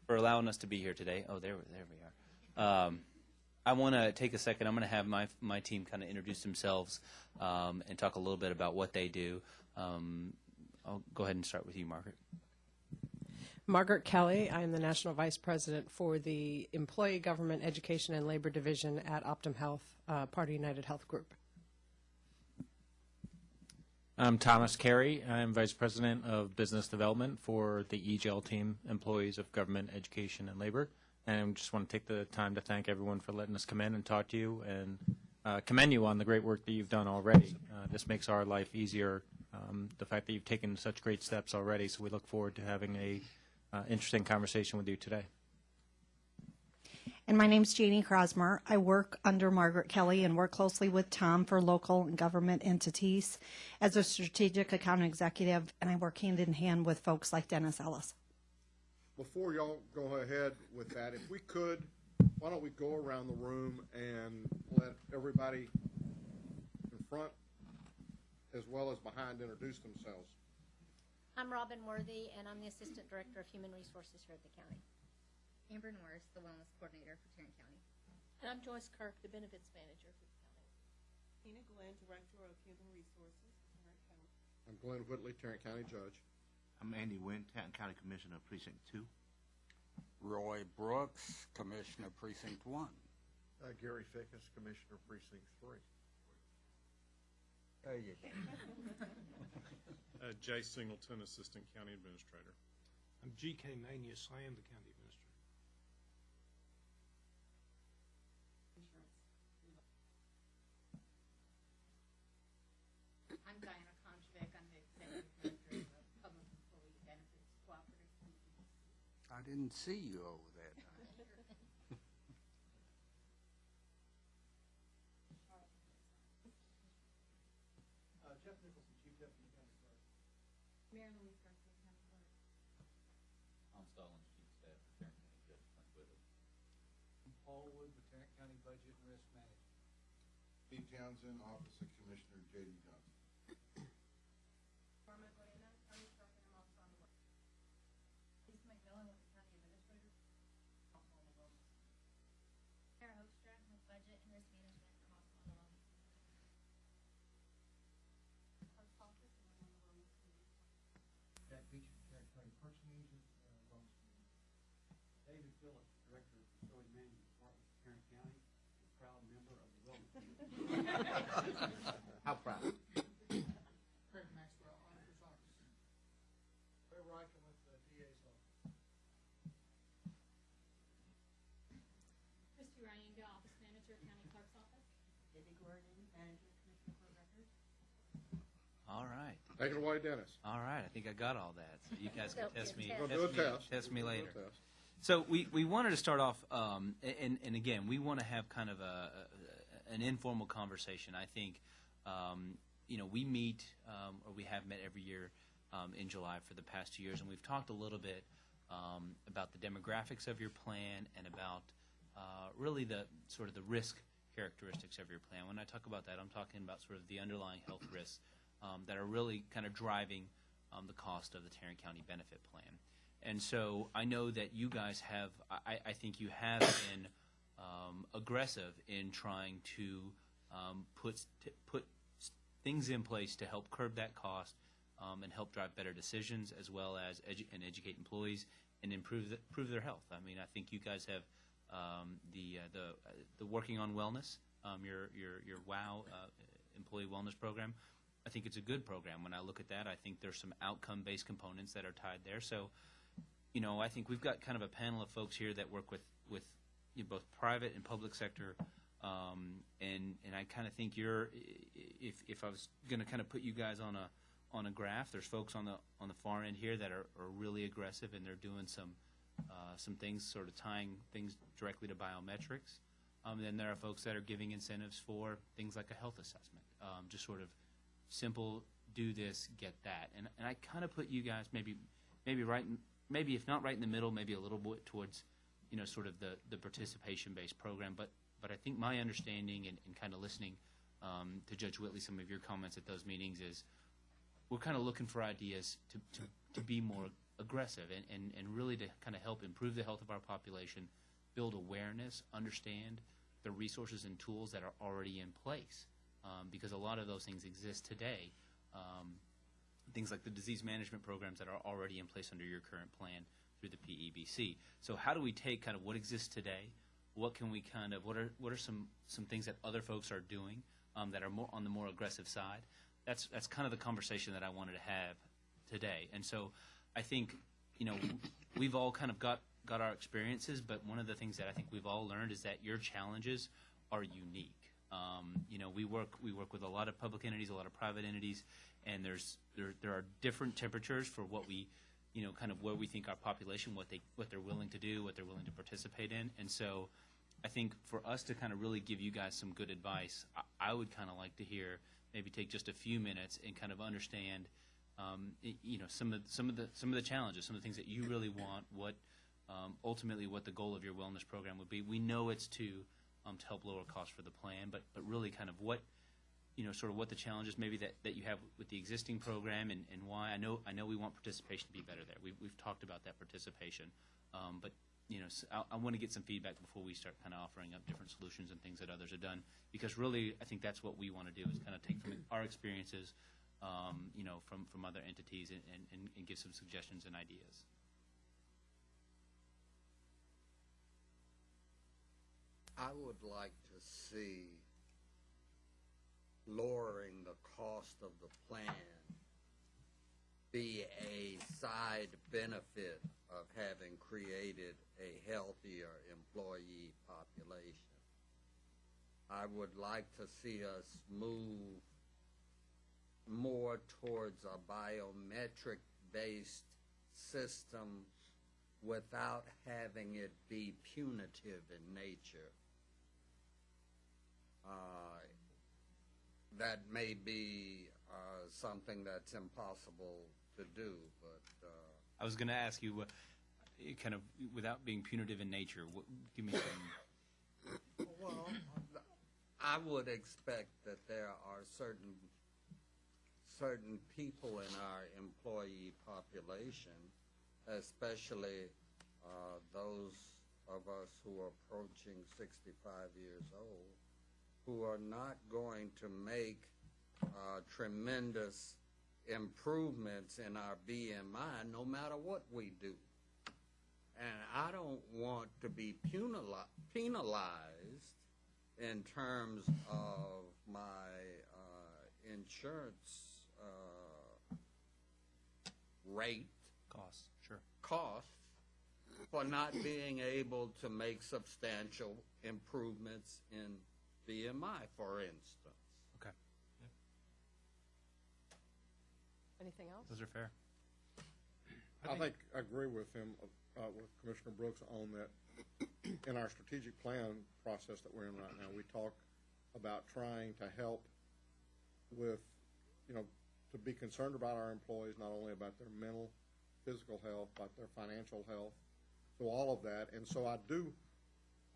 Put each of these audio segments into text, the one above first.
for allowing us to be here today. Oh, there we are. I want to take a second. I'm going to have my team kind of introduce themselves and talk a little bit about what they do. I'll go ahead and start with you, Margaret. Margaret Kelly. I am the National Vice President for the Employee Government Education and Labor Division at Optum Health, part of United Health Group. I'm Thomas Carey. I'm Vice President of Business Development for the EGL team, Employees of Government, Education, and Labor. And I just want to take the time to thank everyone for letting us come in and talk to you and commend you on the great work that you've done already. This makes our life easier, the fact that you've taken such great steps already, so we look forward to having a interesting conversation with you today. And my name's Janie Crosmer. I work under Margaret Kelly and work closely with Tom for local and government entities as a strategic account executive, and I work hand in hand with folks like Dennis Ellis. Before y'all go ahead with that, if we could, why don't we go around the room and let everybody in front as well as behind introduce themselves. I'm Robin Worthy, and I'm the Assistant Director of Human Resources here at the county. Amber Norris, the Wellness Coordinator for Tarrant County. And I'm Joyce Kirk, the Benefits Manager for the county. Tina Glenn, Director of Human Resources for Tarrant County. I'm Glenn Whitley, Tarrant County Judge. I'm Andy Wynn, Tarrant County Commissioner of Precinct 2. Roy Brooks, Commissioner Precinct 1. Gary Fickus, Commissioner Precinct 3. There you go. Jay Singleton, Assistant County Administrator. I'm G.K. Manius. I am the County Administrator. I'm Diana Konchvik. I'm the Executive Director of Public Employee Benefits Cooperative. I didn't see you over there. Jeff Nicholson, Chief Deputy County Clerk. Mary Louise Garcia, County Clerk. I'm Stallings, Chief of Staff for Tarrant County Judge Frank Whittle. I'm Paul Wood with Tarrant County Budget and Risk Management. Steve Townsend, Office of Commissioner J.D. Johnson. Norma Guayana, County Clerk, and I'm also on the board. Lisa McMillan with the County Administrator. Also on the board. Sarah Hoekstra with Budget and Risk Management. I'm also on the board. Clerk's Office, and I'm on the Wellness Committee. Jack Beach, Tarrant County Person Agent, Wellness Committee. David Phillips, Director of Facility Management Department for Tarrant County, and proud member of the Wellness Committee. How proud? Craig Maxwell, Auditor's Office. Ray Reichen with the DA's Office. Christy Ryanka, Office Manager, County Clerk's Office. Debbie Gordon, Manager, Commissioner Court Records. All right. Take it away, Dennis. All right. I think I got all that. So you guys can test me. We'll do a test. Test me later. We'll do a test. So we wanted to start off, and again, we want to have kind of an informal conversation. I think, we meet, or we have met every year in July for the past 2 years, and we've talked a little bit about the demographics of your plan and about really the sort of the risk characteristics of your plan. When I talk about that, I'm talking about sort of the underlying health risks that are really kind of driving the cost of the Tarrant County benefit plan. And so I know that you guys have, I think you have been aggressive in trying to put things in place to help curb that cost and help drive better decisions, as well as educate employees and improve their health. I mean, I think you guys have the Working on Wellness, your WOW employee wellness program. I think it's a good program. When I look at that, I think there's some outcome-based components that are tied there. So, I think we've got kind of a panel of folks here that work with both private and public sector, and I kind of think if I was going to kind of put you guys on a graph, there's folks on the far end here that are really aggressive, and they're doing some things, sort of tying things directly to biometrics. And then there are folks that are giving incentives for things like a health assessment, just sort of simple, do this, get that. And I kind of put you guys maybe if not right in the middle, maybe a little bit towards, sort of the participation-based program. But I think my understanding and kind of listening to Judge Whitley, some of your comments at those meetings is we're kind of looking for ideas to be more aggressive and really to kind of help improve the health of our population, build awareness, understand the resources and tools that are already in place, because a lot of those things exist today. Things like the disease management programs that are already in place under your current plan through the PEBC. So how do we take kind of what exists today? What can we kind of, what are some things that other folks are doing that are more on the more aggressive side? That's kind of the conversation that I wanted to have today. And so I think, we've all kind of got our experiences, but one of the things that I think we've all learned is that your challenges are unique. We work with a lot of public entities, a lot of private entities, and there are different temperatures for what we, kind of where we think our population, what they're willing to do, what they're willing to participate in. And so I think for us to kind of really give you guys some good advice, I would kind of like to hear, maybe take just a few minutes and kind of understand, some of the challenges, some of the things that you really want, what ultimately what the goal of your wellness program would be. We know it's to help lower costs for the plan, but really kind of what, sort of what the challenges maybe that you have with the existing program and why. I know we want participation to be better there. We've talked about that participation, but I want to get some feedback before we start kind of offering up different solutions and things that others have done, because really I think that's what we want to do, is kind of take from our experiences, from other entities and give some suggestions and ideas. I would like to see lowering the cost of the plan be a side benefit of having created a healthier employee population. I would like to see us move more towards a biometric-based system without having it be punitive in nature. That may be something that's impossible to do, but I was going to ask you, kind of without being punitive in nature, give me some. Well, I would expect that there are certain people in our employee population, especially those of us who are approaching 65 years old, who are not going to make tremendous improvements in our BMI no matter what we do. And I don't want to be penalized in terms of my insurance rate. Cost for not being able to make substantial improvements in BMI, for instance. Okay. Anything else? Those are fair. I think I agree with him, with Commissioner Brooks, on that. In our strategic plan process that we're in right now, we talk about trying to help with, to be concerned about our employees, not only about their mental, physical health, but their financial health, so all of that. And so I do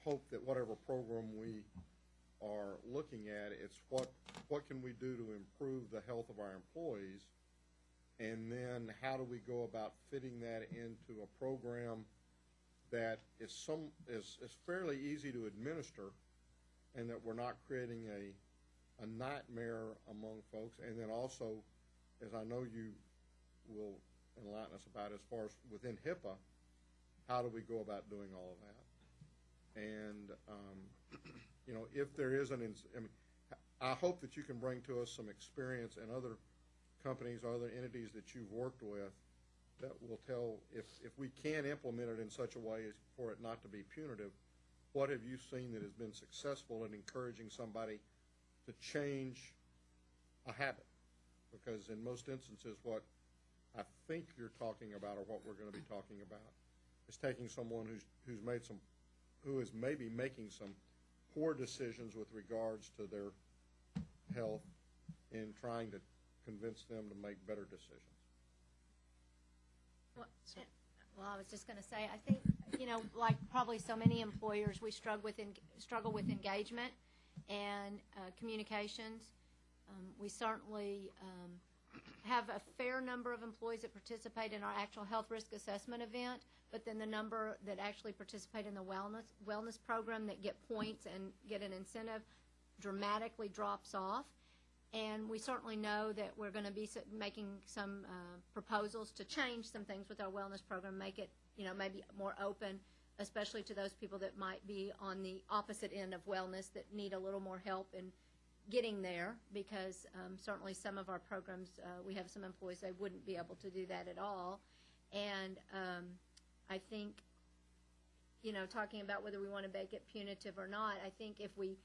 hope that whatever program we are looking at, it's what can we do to improve the health of our employees, and then how do we go about fitting that into a program that is fairly easy to administer, and that we're not creating a nightmare among folks. And then also, as I know you will enlighten us about, as far as within HIPAA, how do we go about doing all of that? And if there is I hope that you can bring to us some experience in other companies or other entities that you've worked with that will tell, if we can implement it in such a way as for it not to be punitive, what have you seen that has been successful in encouraging somebody to change a habit? Because in most instances, what I think you're talking about, or what we're going to be talking about, is taking someone who is maybe making some poor decisions with regards to their health, and trying to convince them to make better decisions. Well, I was just going to say, I think, like probably so many employers, we struggle with engagement and communications. We certainly have a fair number of employees that participate in our actual health risk assessment event, but then the number that actually participate in the wellness program that get points and get an incentive dramatically drops off. And we certainly know that we're going to be making some proposals to change some things with our wellness program, make it, maybe more open, especially to those people that might be on the opposite end of wellness that need a little more help in getting there, because certainly some of our programs, we have some employees that wouldn't be able to do that at all. And I think, talking about whether we want to make it punitive or not, I think if we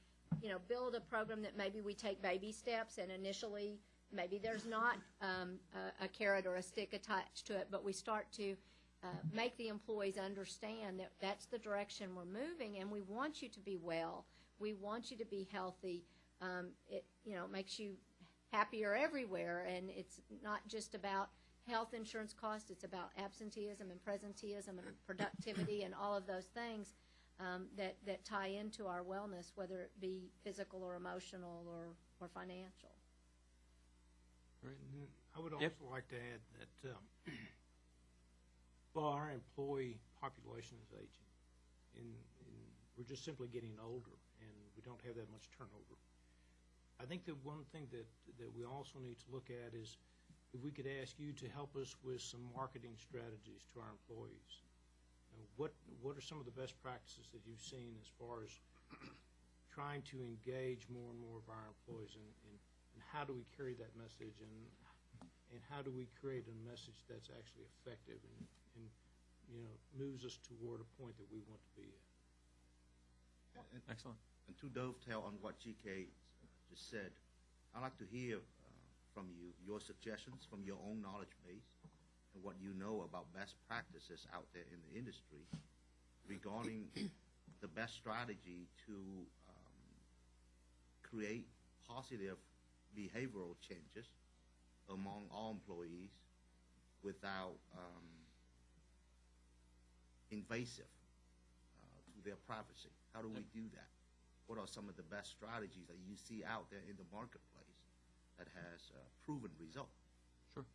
build a program that maybe we take baby steps, and initially maybe there's not a carrot or a stick attached to it, but we start to make the employees understand that that's the direction we're moving, and we want you to be well. We want you to be healthy. It makes you happier everywhere, and it's not just about health insurance costs. It's about absenteeism and presenteeism and productivity and all of those things that tie into our wellness, whether it be physical or emotional or financial. Right, and then I would also like to add that while our employee population is aging, and we're just simply getting older, and we don't have that much turnover, I think that one thing that we also need to look at is if we could ask you to help us with some marketing strategies to our employees. What are some of the best practices that you've seen as far as trying to engage more and more of our employees, and how do we carry that message, and how do we create a message that's actually effective and moves us toward a point that we want to be at? Excellent. And to dovetail on what GK just said, I'd like to hear from you your suggestions from your own knowledge base and what you know about best practices out there in the industry regarding the best strategy to create positive behavioral changes among all employees without invasive to their privacy. How do we do that? What are some of the best strategies that you see out there in the marketplace that has proven result? Sure.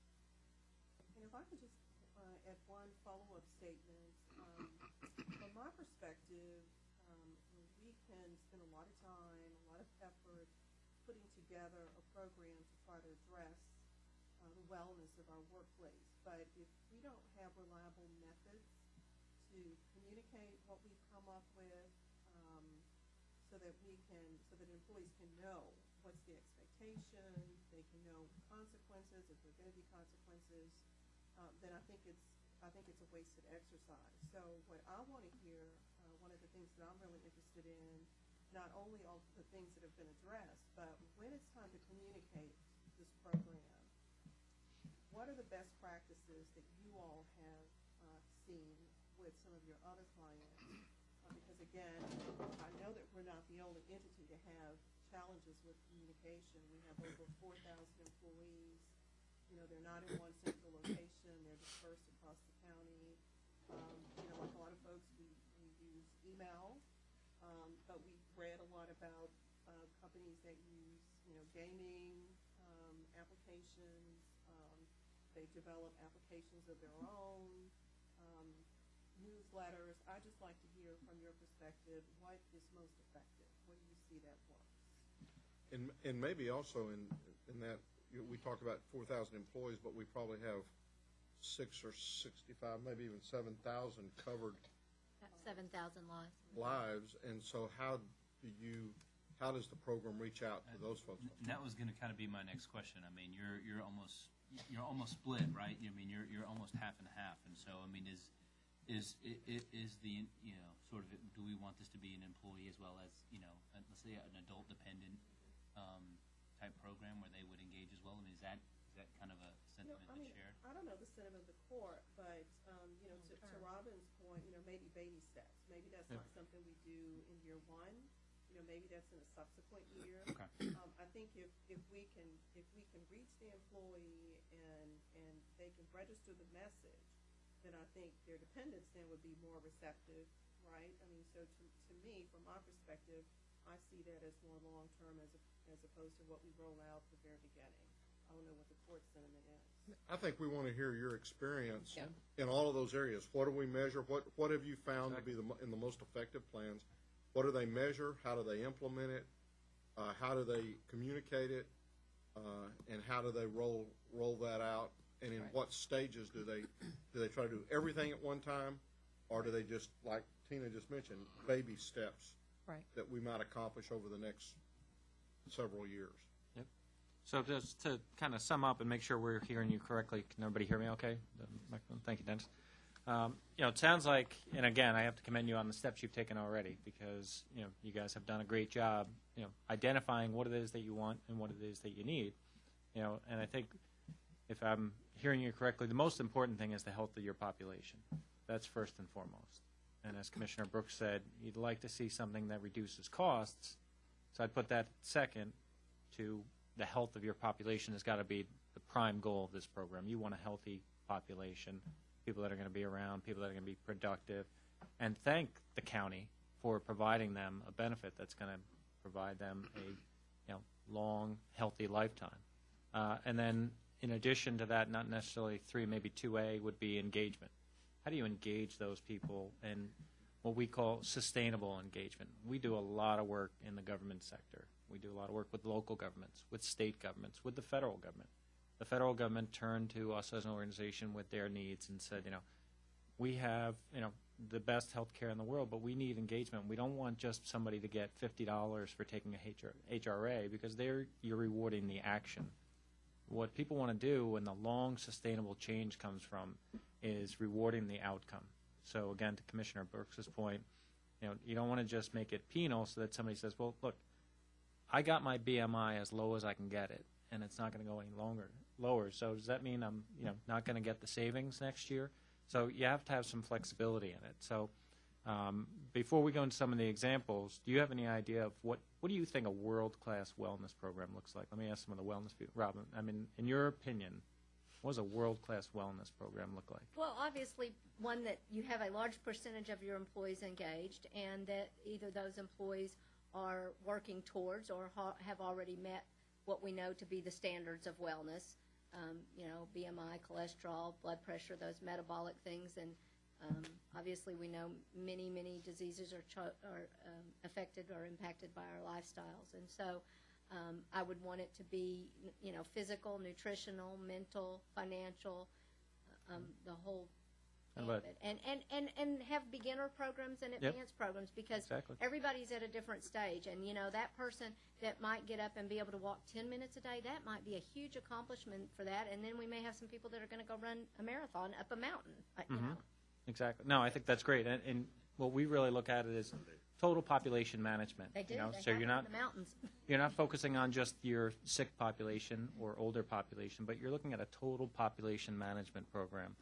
And if I could just add one follow-up statement. From my perspective, we can spend a lot of time, a lot of effort putting together a program to try to address the wellness of our workplace. But if we don't have reliable methods to communicate what we've come up with, so that employees can know what's the expectation, they can know consequences, if there are going to be consequences, then I think it's a wasted exercise. So what I want to hear, one of the things that I'm really interested in, not only all the things that have been addressed, but when it's time to communicate this program, what are the best practices that you all have seen with some of your other clients? Because again, I know that we're not the only entity to have challenges with communication. We have over 4,000 employees. They're not in one central location. They're dispersed across the county. Like a lot of folks, we use email, but we read a lot about companies that use, gaming applications. They develop applications of their own, newsletters. I'd just like to hear from your perspective what is most effective. What do you see that works? And maybe also in that, we talk about 4,000 employees, but we probably have 6 or 65, maybe even 7,000 covered. About 7,000 lives. And so how does the program reach out to those folks? And that was going to kind of be my next question. I mean, you're almost split, right? I mean, you're almost half and half. And so, I mean, is the sort of, do we want this to be an employee as well as let's say an adult dependent type program where they would engage as well? I mean, is that kind of a sentiment that's shared? I don't know the sentiment of the court, but to Robin's point, maybe baby steps. Maybe that's not something we do in year one. Maybe that's in a subsequent year. Okay. I think if we can reach the employee and they can register the message, then I think their dependents then would be more receptive, right? I mean, so to me, from my perspective, I see that as more long-term as opposed to what we roll out at the very beginning. I don't know what the court sentiment is. I think we want to hear your experience Yeah. in all of those areas. What do we measure? What have you found to be in the most effective plans? What do they measure? How do they implement it? How do they communicate it? And how do they roll that out? And in what stages do they try to do everything at one time, or do they just, like Tina just mentioned, baby steps that we might accomplish over the next several years? Yep. So just to kind of sum up and make sure we're hearing you correctly, can everybody hear me okay? The microphone? Thank you, Dennis. It sounds like, and again, I have to commend you on the steps you've taken already, because, you guys have done a great job, identifying what it is that you want and what it is that you need. And I think if I'm hearing you correctly, the most important thing is the health of your population. That's first and foremost. And as Commissioner Brooks said, you'd like to see something that reduces costs. So I'd put that second to the health of your population has got to be the prime goal of this program. You want a healthy population, people that are going to be around, people that are going to be productive, and thank the county for providing them a benefit that's going to provide them a long, healthy lifetime. And then in addition to that, not necessarily 3, maybe 2A would be engagement. How do you engage those people in what we call sustainable engagement? We do a lot of work in the government sector. We do a lot of work with local governments, with state governments, with the federal government. The federal government turned to us as an organization with their needs and said, we have, the best health care in the world, but we need engagement. We don't want just somebody to get $50 for taking a HRA, because you're rewarding the action. What people want to do when the long sustainable change comes from is rewarding the outcome. So again, to Commissioner Brooks's point, you don't want to just make it penal so that somebody says, well, look, I got my BMI as low as I can get it, and it's not going to go any lower. So does that mean I'm not going to get the savings next year? So you have to have some flexibility in it. So before we go into some of the examples, do you have any idea of what do you think a world-class wellness program looks like? Let me ask some of the wellness people. Robin, I mean, in your opinion, what does a world-class wellness program look like? Well, obviously, one that you have a large percentage of your employees engaged, and that either those employees are working towards or have already met what we know to be the standards of wellness. BMI, cholesterol, blood pressure, those metabolic things, and obviously we know many diseases are affected or impacted by our lifestyles, and so I would want it to be, physical, nutritional, mental, financial, the whole gamut. And have beginner programs and advanced programs, because everybody's at a different stage, and that person that might get up and be able to walk 10 minutes a day, that might be a huge accomplishment for that, and then we may have some people that are going to go run a marathon up a mountain. Exactly. No, I think that's great, and what we really look at it is total population management. They do. So you're not in the mountains. You're not focusing on just your sick population or older population, but you're looking at a total population management program.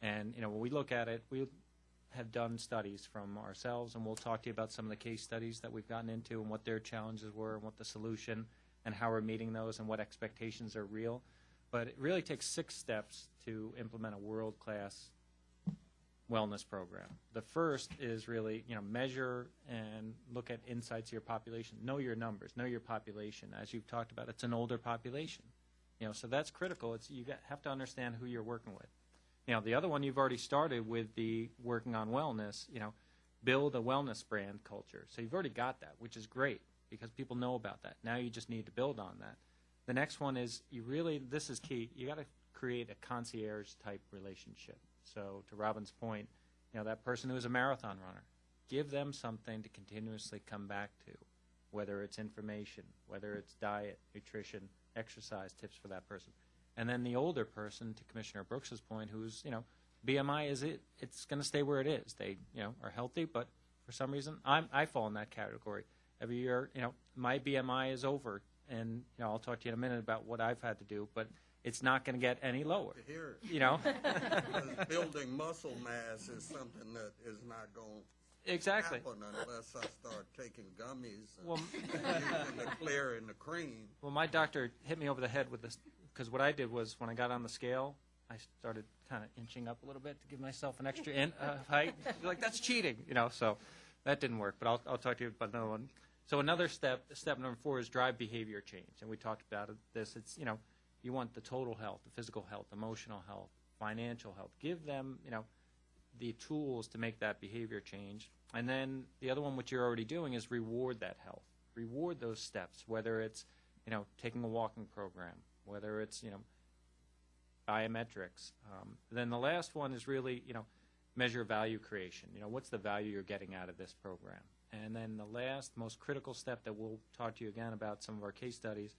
And, when we look at it, we have done studies from ourselves, and we'll talk to you about some of the case studies that we've gotten into and what their challenges were and what the solution and how we're meeting those and what expectations are real. But it really takes 6 steps to implement a world-class wellness program. The first is really, have and look at insights of your population. Know your numbers, know your population. As you've talked about, it's an older population. So that's critical. You have to understand who you're working with. The other one you've already started with the working on wellness, build a wellness brand culture. So you've already got that, which is great because people know about that. Now you just need to build on that. The next one is this is key, you got to create a concierge type relationship. So to Robin's point, that person who is a marathon runner, give them something to continuously come back to, whether it's information, whether it's diet, nutrition, exercise tips for that person. And then the older person, to Commissioner Brooks's point, who's, BMI is it's going to stay where it is. They, are healthy, but for some reason, I fall in that category. Every year, my BMI is over, and, I'll talk to you in a minute about what I've had to do, but it's not going to get any lower. To hear it. Because building muscle mass is something that is not going to exactly happen unless I start taking gummies and using the clear and the cream. Well, my doctor hit me over the head with this, because what I did was when I got on the scale, I started kind of inching up a little bit to give myself an extra height. You're like, that's cheating, so that didn't work. But I'll talk to you about another one. So another step number 4 is drive behavior change. And we talked about this. It's, You want the total health, the physical health, emotional health, financial health. Give them, the tools to make that behavior change. And then the other one, which you're already doing, is reward that health. Reward those steps, whether it's, taking a walking program, whether it's, biometrics. Then the last one is really, measure value creation. What's the value you're getting out of this program? And then the last, most critical step that we'll talk to you again about some of our case studies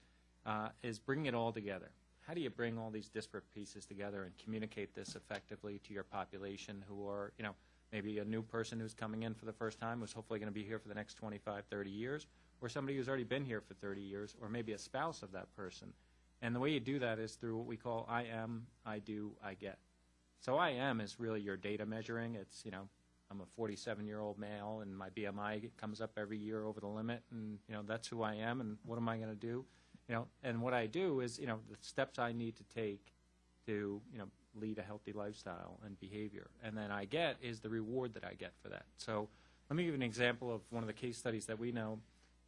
is bringing it all together. How do you bring all these disparate pieces together and communicate this effectively to your population who are, maybe a new person who's coming in for the first time who's hopefully going to be here for the next 25, 30 years, or somebody who's already been here for 30 years, or maybe a spouse of that person. And the way you do that is through what we call I am, I do, I get. So I am is really your data measuring. It's, I'm a 47-year-old male, and my BMI comes up every year over the limit, and, that's who I am, and what am I going to do? And what I do is, the steps I need to take to, lead a healthy lifestyle and behavior. And then I get is the reward that I get for that. So let me give you an example of one of the case studies that we know.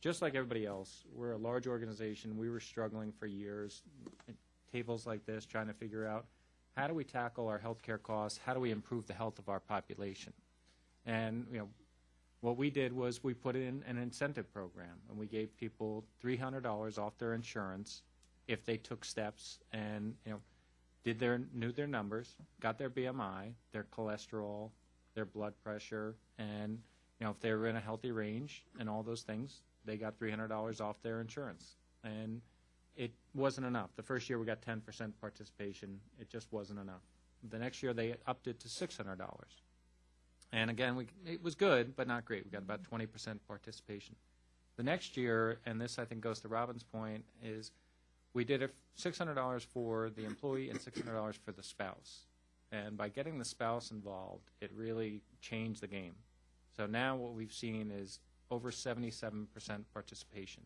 Just like everybody else, we're a large organization. We were struggling for years at tables like this, trying to figure out how do we tackle our healthcare costs? How do we improve the health of our population? And, what we did was we put in an incentive program, and we gave people $300 off their insurance if they took steps and, knew their numbers, got their BMI, their cholesterol, their blood pressure, and, if they were in a healthy range and all those things, they got $300 off their insurance. And it wasn't enough. The first year we got 10% participation. It just wasn't enough. The next year they upped it to $600. And again, it was good, but not great. We got about 20% participation. The next year, and this I think goes to Robin's point, is we did $600 for the employee and $600 for the spouse. And by getting the spouse involved, it really changed the game. So now what we've seen is over 77% participation.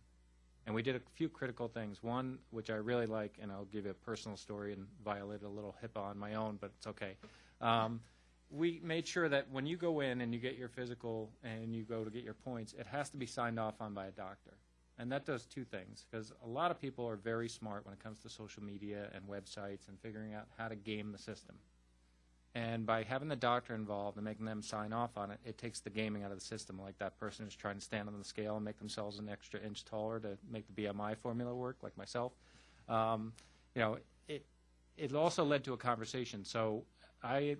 And we did a few critical things. One, which I really like, and I'll give you a personal story and violate a little HIPAA on my own, but it's okay. We made sure that when you go in and you get your physical and you go to get your points, it has to be signed off on by a doctor. And that does two things, because a lot of people are very smart when it comes to social media and websites and figuring out how to game the system. And by having the doctor involved and making them sign off on it, it takes the gaming out of the system, like that person who's trying to stand on the scale and make themselves an extra inch taller to make the BMI formula work, like myself. It also led to a conversation. So I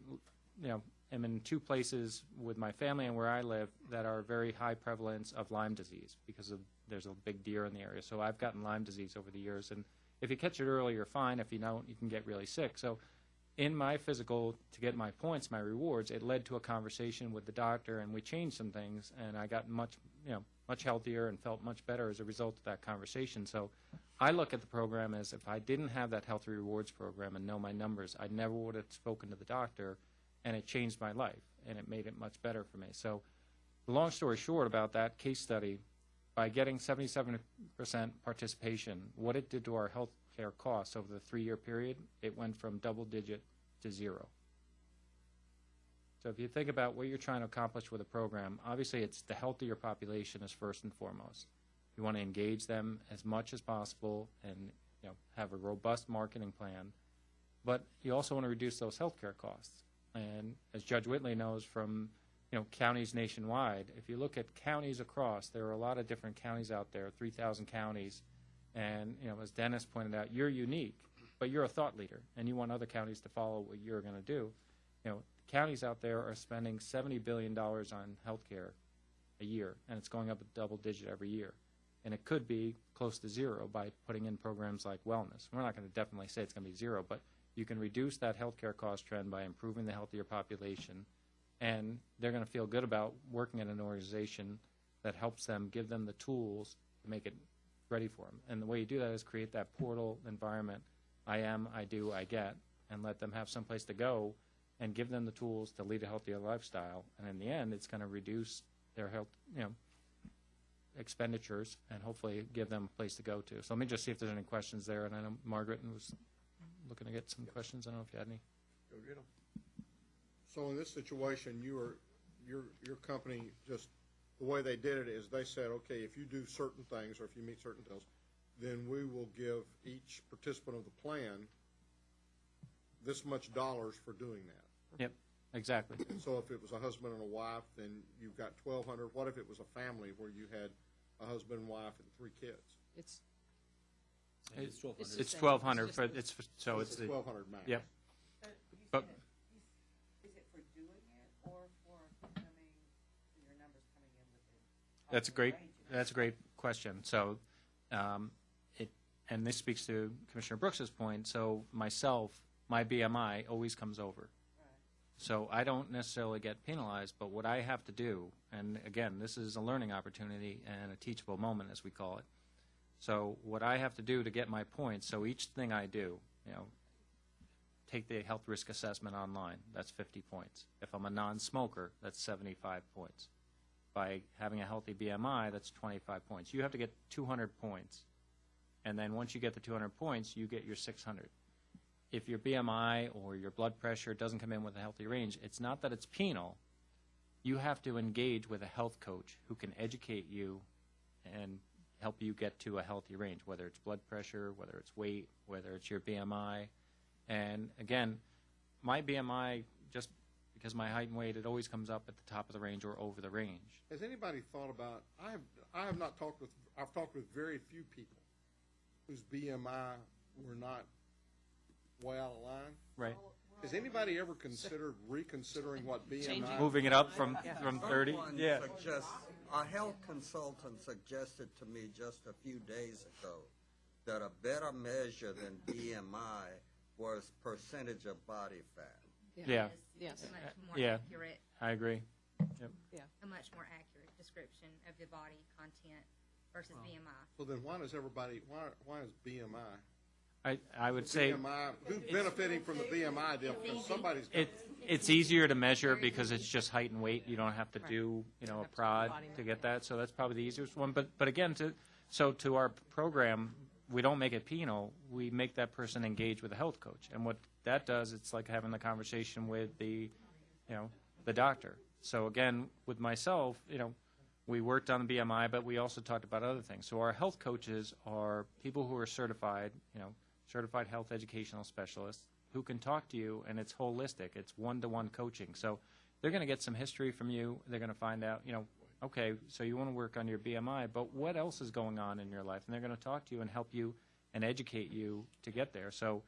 am in two places with my family and where I live that are very high prevalence of Lyme disease because there's a big deer in the area. So I've gotten Lyme disease over the years. And if you catch it early, you're fine. If you don't, you can get really sick. So in my physical, to get my points, my rewards, it led to a conversation with the doctor, and we changed some things, and I got much healthier and felt much better as a result of that conversation. So I look at the program as if I didn't have that healthy rewards program and know my numbers, I never would have spoken to the doctor, and it changed my life, and it made it much better for me. So the long story short about that case study, by getting 77% participation, what it did to our health care costs over the 3-year period, it went from double digit to zero. So if you think about what you're trying to accomplish with a program, obviously it's the healthier population is first and foremost. You want to engage them as much as possible and have a robust marketing plan, but you also want to reduce those health care costs. And as Judge Whitley knows from counties nationwide, if you look at counties across, there are a lot of different counties out there, 3,000 counties. And, as Dennis pointed out, you're unique, but you're a thought leader, and you want other counties to follow what you're going to do. Counties out there are spending $70 billion on health care a year, and it's going up a double digit every year. And it could be close to zero by putting in programs like wellness. We're not going to definitely say it's going to be zero, but you can reduce that health care cost trend by improving the healthier population, and they're going to feel good about working in an organization that helps them, give them the tools to make it ready for them. And the way you do that is create that portal environment, I am, I do, I get, and let them have some place to go and give them the tools to lead a healthier lifestyle. And in the end, it's going to reduce their health, expenditures and hopefully give them a place to go to. So let me just see if there's any questions there. And I know Margaret was looking to get some questions. I don't know if you had any. Go get them. So in this situation, your company, just the way they did it is they said, okay, if you do certain things or if you meet certain deals, then we will give each participant of the plan this much dollars for doing that. Yep, exactly. So if it was a husband and a wife, then you've got 1,200. What if it was a family where you had a husband and wife and 3 kids? It's It's It's 1,200, just- but it's, so it's the. 1,200 max. Yep. But Is it for doing it or for coming, your numbers coming in within? that's a great question. So, and this speaks to Commissioner Brooks's point. So myself, my BMI always comes over. So I don't necessarily get penalized, but what I have to do, and again, this is a learning opportunity and a teachable moment, as we call it. So what I have to do to get my points, so each thing I do, take the health risk assessment online, that's 50 points. If I'm a non-smoker, that's 75 points. By having a healthy BMI, that's 25 points. You have to get 200 points. And then once you get the 200 points, you get your 600. If your BMI or your blood pressure doesn't come in with a healthy range, it's not that it's penal. You have to engage with a health coach who can educate you and help you get to a healthy range, whether it's blood pressure, whether it's weight, whether it's your BMI. And again, my BMI, just because my height and weight, it always comes up at the top of the range or over the range. Has anybody thought about, I have not talked with, I've talked with very few people whose BMI were not way out of line. Right. Has anybody ever considered reconsidering what BMI? Moving it up from 30? Someone Yeah. a health consultant suggested to me just a few days ago that a better measure than BMI was percentage of body fat. Yeah. Yes. A much more Yeah. accurate, I agree. Yep. a much more accurate description of the body content versus BMI. So then why does everybody, why is BMI? I would say BMI, who's benefiting from the BMI deal? Because somebody's. it's easier to measure because it's just height and weight. You don't have to do a prod to get that. So that's probably the easiest one. But again, to our program, we don't make it penal. We make that person engage with a health coach. And what that does, it's like having the conversation with the doctor. So again, with myself, we worked on the BMI, but we also talked about other things. So our health coaches are people who are certified, certified health educational specialists who can talk to you, and it's holistic. It's one-to-one coaching. So they're going to get some history from you. They're going to find out, okay, so you want to work on your BMI, but what else is going on in your life? And they're going to talk to you and help you and educate you to get there. So,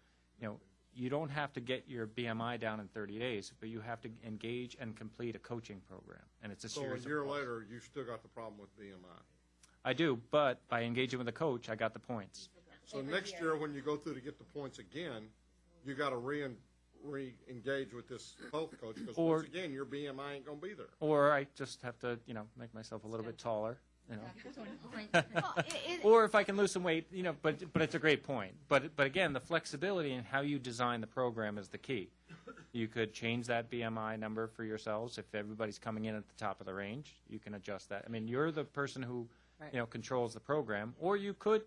you don't have to get your BMI down in 30 days, but you have to engage and complete a coaching program. And it's a So series a year of later, you still got the problem with BMI. I do, but by engaging with a coach, I got the points. So next year, when you go through to get the points again, you got to re-engage with this health coach because Or- once again, your BMI ain't going to be there. Or I just have to, make myself a little bit taller, Well, Or if I can lose some weight, but it's a great point. But again, the flexibility in how you design the program is the key. You could change that BMI number for yourselves. If everybody's coming in at the top of the range, you can adjust that. I mean, you're the person who, controls the program. Or you could,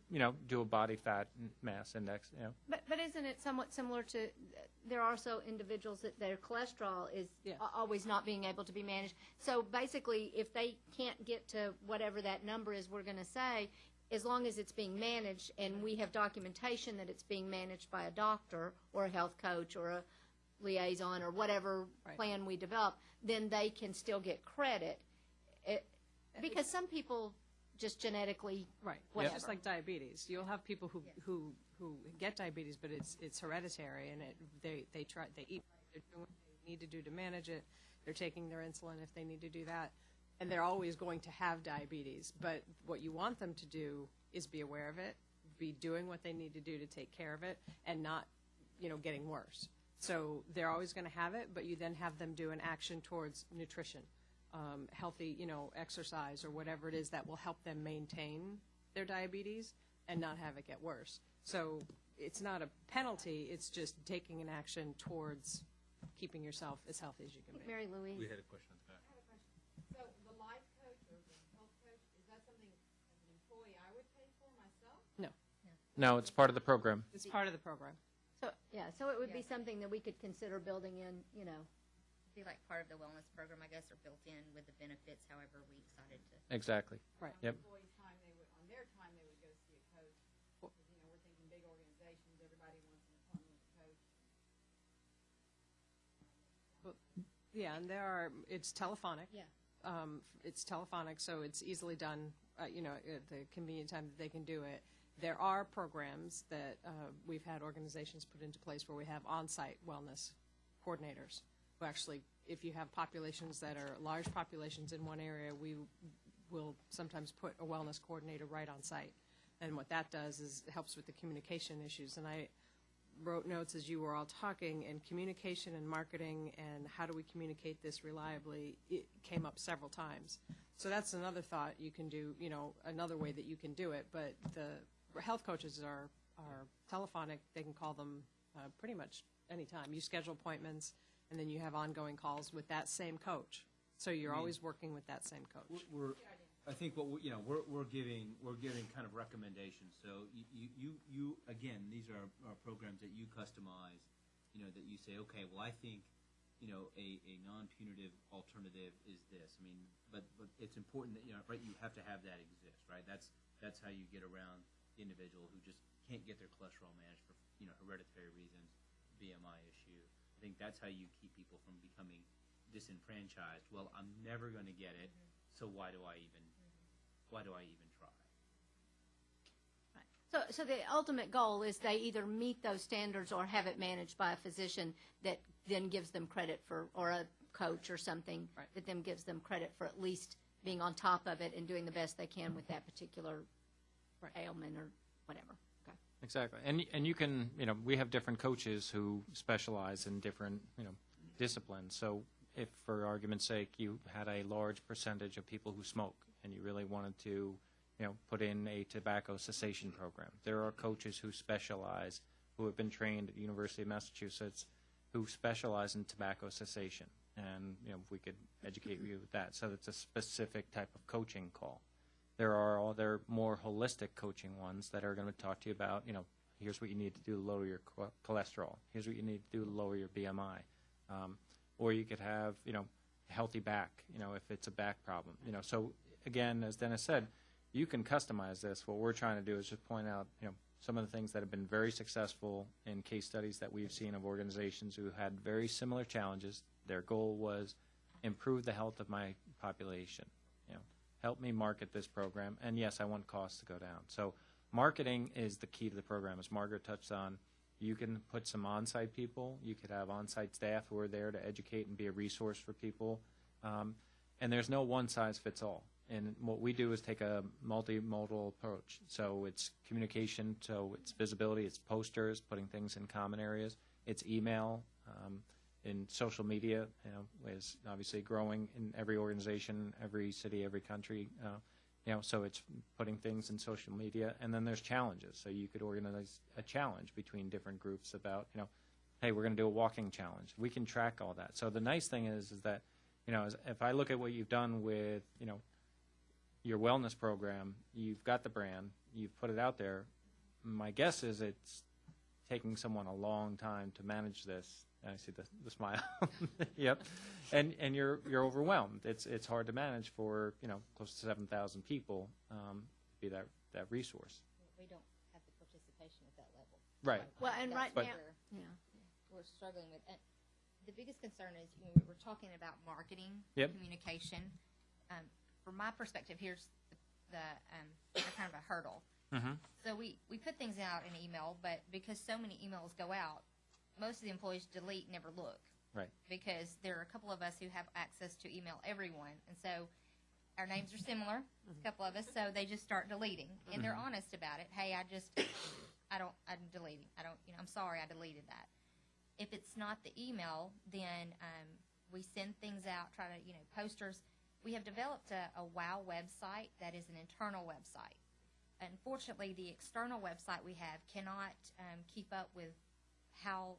do a body fat mass index, But isn't it somewhat similar to, there are also individuals that their cholesterol is always not being able to be managed. So basically, if they can't get to whatever that number is we're going to say, as long as it's being managed and we have documentation that it's being managed by a doctor or a health coach or a liaison or whatever plan we develop, then they can still get credit. Because some people just genetically, It's just like diabetes. You'll have people who get diabetes, but it's hereditary, and they eat. They're doing what they need to do to manage it. They're taking their insulin if they need to do that, and they're always going to have diabetes. But what you want them to do is be aware of it, be doing what they need to do to take care of it, and not, getting worse. So they're always going to have it, but you then have them do an action towards nutrition. Healthy, exercise or whatever it is that will help them maintain their diabetes and not have it get worse. So it's not a penalty, it's just taking an action towards keeping yourself as healthy as you can be. Mary Louise. We had a question at the back. So the life coach or the health coach, is that something as an employee I would pay for myself? No, it's part of the program. It's part of the program. So it would be something that we could consider building in, Be like part of the wellness program, I guess, or built in with the benefits, however we decided to. Exactly. Right. Yep. Employees' time, on their time, they would go see a coach, Yeah, and it's telephonic. Yeah. It's telephonic, so it's easily done, at the convenient time that they can do it. There are programs that we've had organizations put into place where we have on-site wellness coordinators who actually, if you have populations that are large populations in one area, we will sometimes put a wellness coordinator right on site. And what that does is it helps with the communication issues. And I wrote notes as you were all talking, and communication and marketing and how do we communicate this reliably, it came up several times. So that's another thought you can do, another way that you can do it. But the health coaches are telephonic. They can call them pretty much anytime. You schedule appointments, and then you have ongoing calls with that same coach. So you're always working with that same coach. I think what we're giving kind of recommendations. So you again, these are programs that you customize. That you say, okay, well, I think a non-punitive alternative is this. I mean, but it's important that right, you have to have that exist, right? That's how you get around the individual who just can't get their cholesterol managed for hereditary reasons, BMI issue. I think that's how you keep people from becoming disenfranchised. Well, I'm never going to get it, so why do I even try? So the ultimate goal is they either meet those standards or have it managed by a physician that then gives them credit for, or a coach or something that then gives them credit for at least being on top of it and doing the best they can with that particular ailment or whatever. Okay. Exactly. And you can, we have different coaches who specialize in different, disciplines. So if, for argument's sake, you had a large percentage of people who smoke and you really wanted to, put in a tobacco cessation program, there are coaches who specialize, who have been trained at the University of Massachusetts, who specialize in tobacco cessation. And, if we could educate you with that. So it's a specific type of coaching call. There are other more holistic coaching ones that are going to talk to you about, here's what you need to do to lower your cholesterol. Here's what you need to do to lower your BMI. Or you could have, healthy back, if it's a back problem. So again, as Dennis said, you can customize this. What we're trying to do is just point out, some of the things that have been very successful in case studies that we've seen of organizations who had very similar challenges. Their goal was improve the health of my population. Help me market this program, and yes, I want costs to go down. So marketing is the key to the program, as Margaret touched on. You can put some on-site people. You could have on-site staff who are there to educate and be a resource for people. And there's no one-size-fits-all. And what we do is take a multimodal approach. So it's communication, so it's visibility, it's posters, putting things in common areas. It's email, in social media, is obviously growing in every organization, every city, every country. So it's putting things in social media. And then there's challenges. So you could organize a challenge between different groups about, hey, we're going to do a walking challenge. We can track all that. So the nice thing is that, if I look at what you've done with, your wellness program, you've got the brand, you've put it out there. My guess is it's taking someone a long time to manage this. I see the smile. Yep. And you're overwhelmed. It's hard to manage for, close to 7,000 people, be that resource. We don't have the participation at that level. Right. Well, and right now, we're struggling with. And the biggest concern is we're talking about marketing, communication. From my perspective, here's the kind of a hurdle. Mm-hmm. So we put things out in email, but because so many emails go out, most of the employees delete, never look. Right. Because there are a couple of us who have access to email everyone, and so our names are similar, a couple of us, so they just start deleting, and they're honest about it. Hey, I'm deleting. I'm sorry, I deleted that. If it's not the email, then we send things out, try to, posters. We have developed a WOW website that is an internal website. Unfortunately, the external website we have cannot keep up with how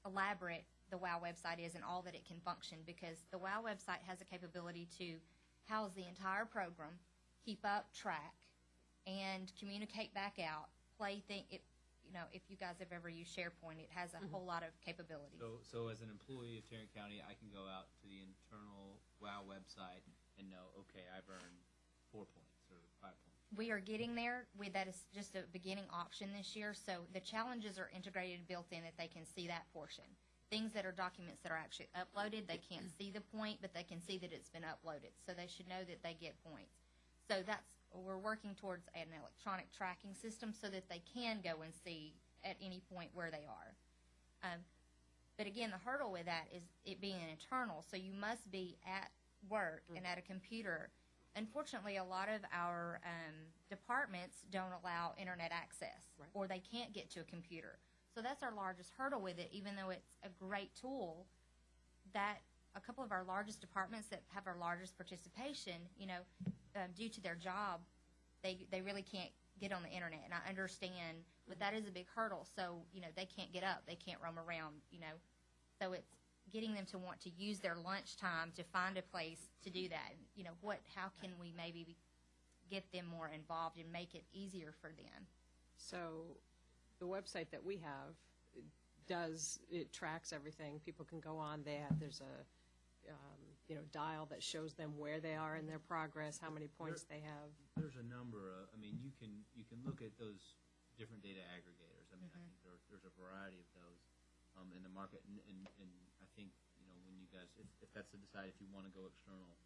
elaborate the WOW website is and all that it can function, because the WOW website has a capability to house the entire program, keep up track, and communicate back out, play things. If you guys have ever used SharePoint, it has a whole lot of capabilities. So as an employee of Tarrant County, I can go out to the internal WOW website and know, okay, I've earned 4 points or 5 points. We are getting there. That is just a beginning option this year. So the challenges are integrated and built in that they can see that portion. things that are documents that are actually uploaded, they can't see the point, but they can see that it's been uploaded. So they should know that they get points. So we're working towards an electronic tracking system so that they can go and see at any point where they are. But again, the hurdle with that is it being internal. So you must be at work and at a computer. Unfortunately, a lot of our departments don't allow internet access, or they can't get to a computer. So that's our largest hurdle with it, even though it's a great tool. That a couple of our largest departments that have our largest participation, due to their job, they really can't get on the internet. And I understand, but that is a big hurdle. So, they can't get up, they can't roam around, So it's getting them to want to use their lunchtime to find a place to do that. How can we maybe get them more involved and make it easier for them? So the website that we have it tracks everything. People can go on there. There's a dial that shows them where they are in their progress, how many points they have. There's a number of, you can look at those different data aggregators. I think there's a variety of those in the market, and I think when you guys, if that's to decide if you want to go external,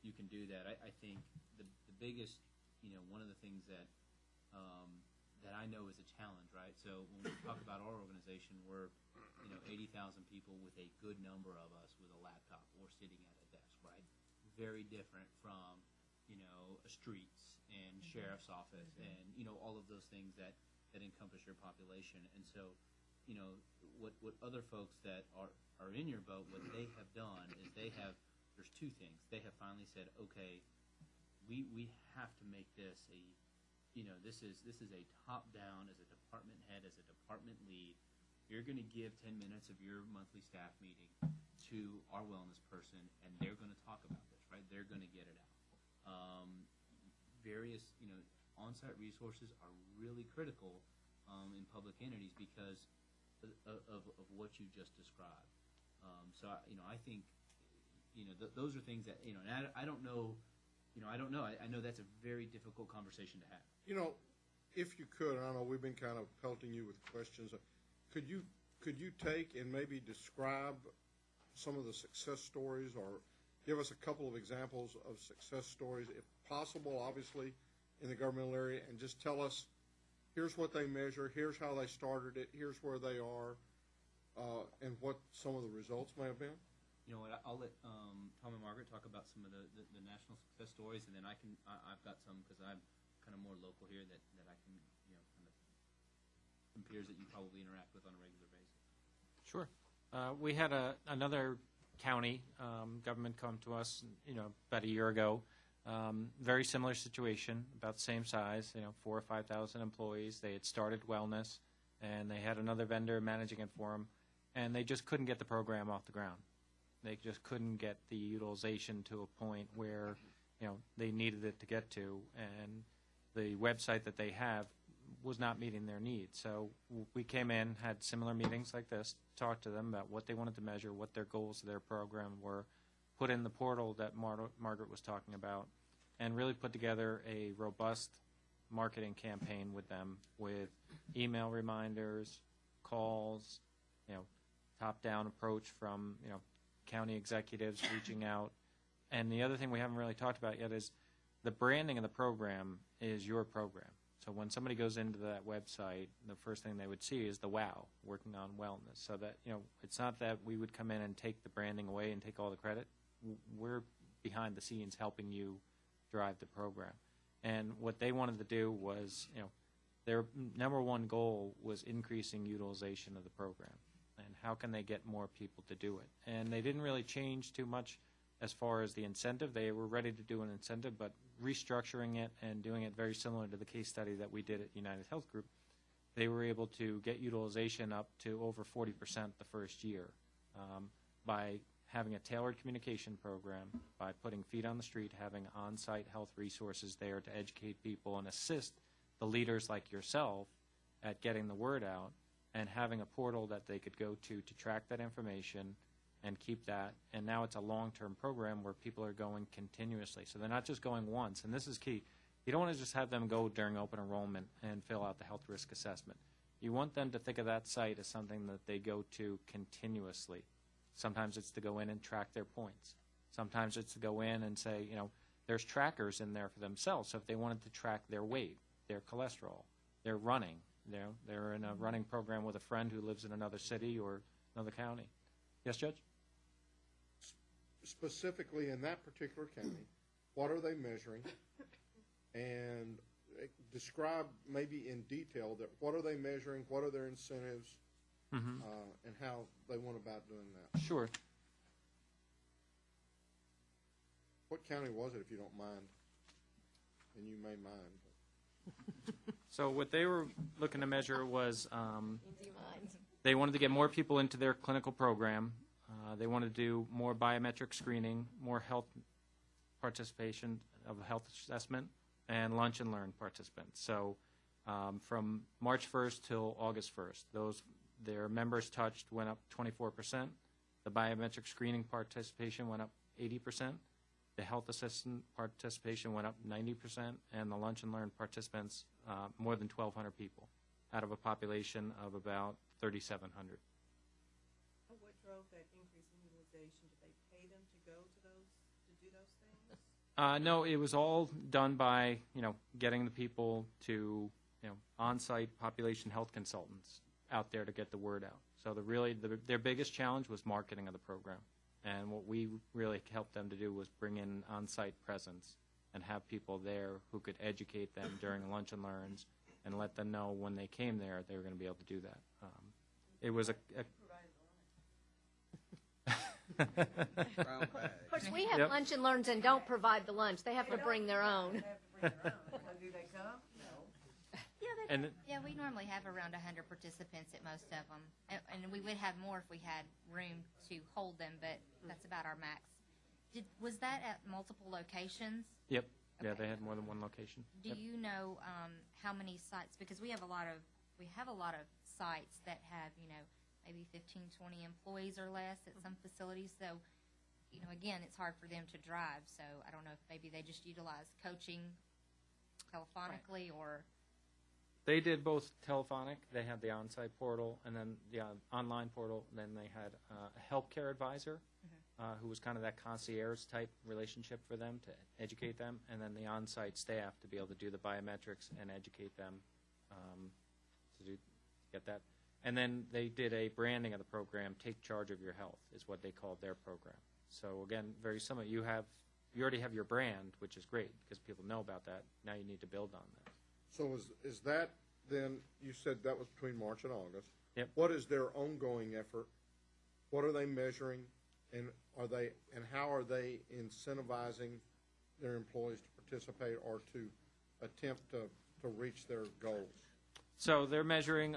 you can do that. I think the biggest, one of the things that I know is a challenge, right? So when we talk about our organization, we're 80,000 people with a good number of us with a laptop or sitting at a desk, right? Very different from a streets and sheriff's office and all of those things that encompass your population. And so what other folks that are in your boat, what they have done is there's two things. They have finally said, okay, we have to make this this is a top-down, as a department head, as a department lead. You're going to give 10 minutes of your monthly staff meeting to our wellness person, and they're going to talk about this, right? They're going to get it out. Various, on-site resources are really critical in public entities because of what you just described. So, I think, those are things that, and I don't know. I don't know. I know that's a very difficult conversation to have. If you could, I don't know, we've been kind of pelting you with questions. Could you take and maybe describe some of the success stories, or give us a couple of examples of success stories, if possible, obviously, in the governmental area, and just tell us, here's what they measure, here's how they started it, here's where they are, and what some of the results may have been? You know what? I'll let Tom and Margaret talk about some of the national success stories, and then I've got some, because I'm kind of more local here that I can kind of some peers that you probably interact with on a regular basis. Sure. We had another county government come to us, about a year ago. Very similar situation, about the same size, 4,000 or 5,000 employees. They had started wellness, and they had another vendor managing it for them, and they just couldn't get the program off the ground. They just couldn't get the utilization to a point where, they needed it to get to, and the website that they have was not meeting their needs. So we came in, had similar meetings like this, talked to them about what they wanted to measure, what their goals of their program were, put in the portal that Margaret was talking about, and really put together a robust marketing campaign with them, with email reminders, calls, top-down approach from, county executives reaching out. And the other thing we haven't really talked about yet is the branding of the program is your program. So when somebody goes into that website, the first thing they would see is the WOW, working on wellness. So that, it's not that we would come in and take the branding away and take all the credit. We're behind the scenes helping you drive the program. And what they wanted to do was, their number one goal was increasing utilization of the program. And how can they get more people to do it? And they didn't really change too much as far as the incentive. They were ready to do an incentive, but restructuring it and doing it very similar to the case study that we did at United Health Group, they were able to get utilization up to over 40% the first year by having a tailored communication program, by putting feet on the street, having on-site health resources there to educate people and assist the leaders like yourself at getting the word out, and having a portal that they could go to track that information and keep that. And now it's a long-term program where people are going continuously. So they're not just going once, and this is key. You don't want to just have them go during open enrollment and fill out the health risk assessment. You want them to think of that site as something that they go to continuously. Sometimes it's to go in and track their points. Sometimes it's to go in and say, there's trackers in there for themselves. So if they wanted to track their weight, their cholesterol, their running, they're in a running program with a friend who lives in another city or another county. Yes, Judge? Specifically in that particular county, what are they measuring? And describe maybe in detail that what are they measuring, what are their incentives, and how they went about doing that. Sure. What county was it, if you don't mind? And you may mind. So what they were looking to measure was they wanted to get more people into their clinical program. They wanted to do more biometric screening, more health participation of a health assessment, and lunch and learn participants. So from March 1st till August 1st, their members touched went up 24%. The biometric screening participation went up 80%. The health assistant participation went up 90%, and the lunch and learn participants, more than 1,200 people, out of a population of about 3,700. What drove that increase in utilization? Did they pay them to go to do those things? No, it was all done by getting the people to on-site population health consultants out there to get the word out. So their biggest challenge was marketing of the program. And what we really helped them to do was bring in on-site presence and have people there who could educate them during lunch and learns and let them know when they came there they were going to be able to do that. It was Of course, we have lunch and learns and don't provide the lunch. They have to bring their own. Do they come? No. Yeah, we normally have around 100 participants at most of them, and we would have more if we had room to hold them, but that's about our max. Was that at multiple locations? Yep. Okay. Yeah, they had more than one location. Do you know how many sites? Because we have a lot of sites that have maybe 15, 20 employees or less at some facilities. So again, it's hard for them to drive. So I don't know if maybe they just utilize coaching telephonically or. They did both telephonic. They had the on-site portal and then the online portal. And then they had a healthcare advisor who was kind of that concierge-type relationship for them to educate them, and then the on-site staff to be able to do the biometrics and educate them to get that. And then they did a branding of the program, Take Charge of Your Health, is what they called their program. So, again, very similar. You already have your brand, which is great because people know about that. Now you need to build on that. So is that then, you said that was between March and August. Yep. What is their ongoing effort? What are they measuring? And how are they incentivizing their employees to participate or to attempt to reach their goals? So they're measuring,